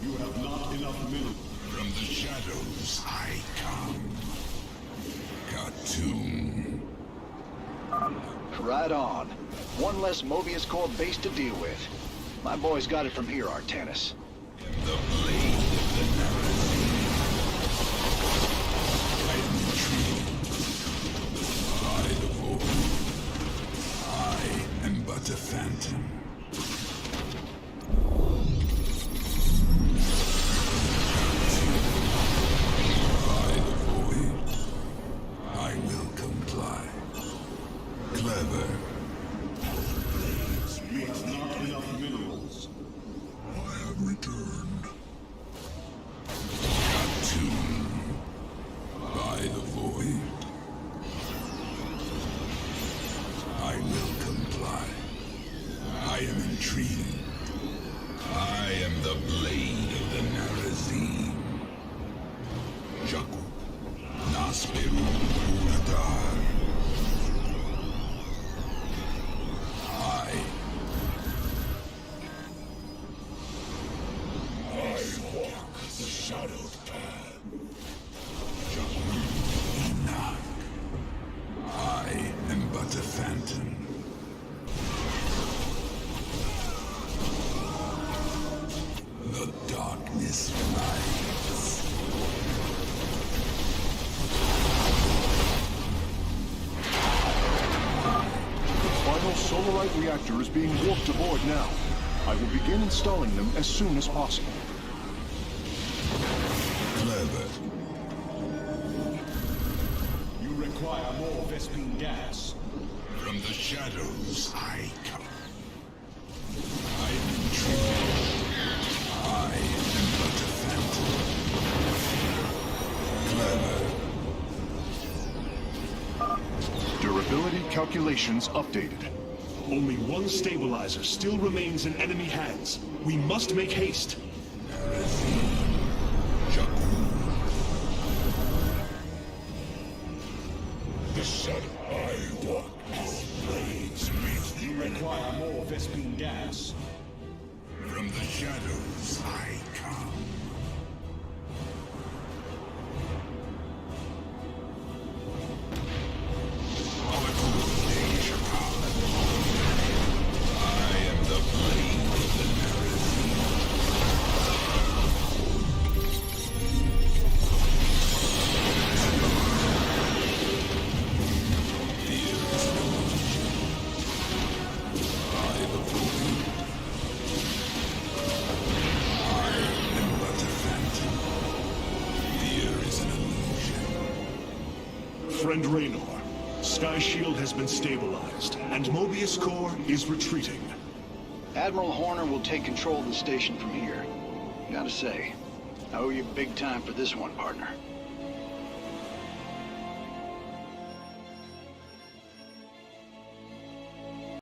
You have not enough minerals. From the shadows I come. Cartoon. Right on. One less Mobius Corps base to deal with. My boys got it from here, Artanis. The blade of the Narazine. a phantom. By the void, I will comply. Clever. You have not enough minerals. I have returned. Attuned. By the void, I will comply. I am intrigued. I am the blade of the Narazim. Jakku, Nasperu Uladar. I walk the shadowed path. Jakku, Enoch. I am but a phantom. The darkness flies. The final Solarite reactor is being warped aboard now. I will begin installing them as soon as possible. Clever. You require more Vespene gas. From the shadows I come. I am intrigued. I am but a phantom. Clever. Durability calculations updated. Only one stabilizer still remains in enemy hands. We must make haste. The sun I walk with blades meet. You require more Vespene gas. From the shadows I come. I am the blade of the Narazim. Fear is an illusion. I the void. I am but a phantom. Fear is an illusion. Friend Raynor, Sky Shield has been stabilized, and Mobius Core is retreating. Admiral Horner will take control of the station from here. Gotta say, I owe you big time for this one, partner.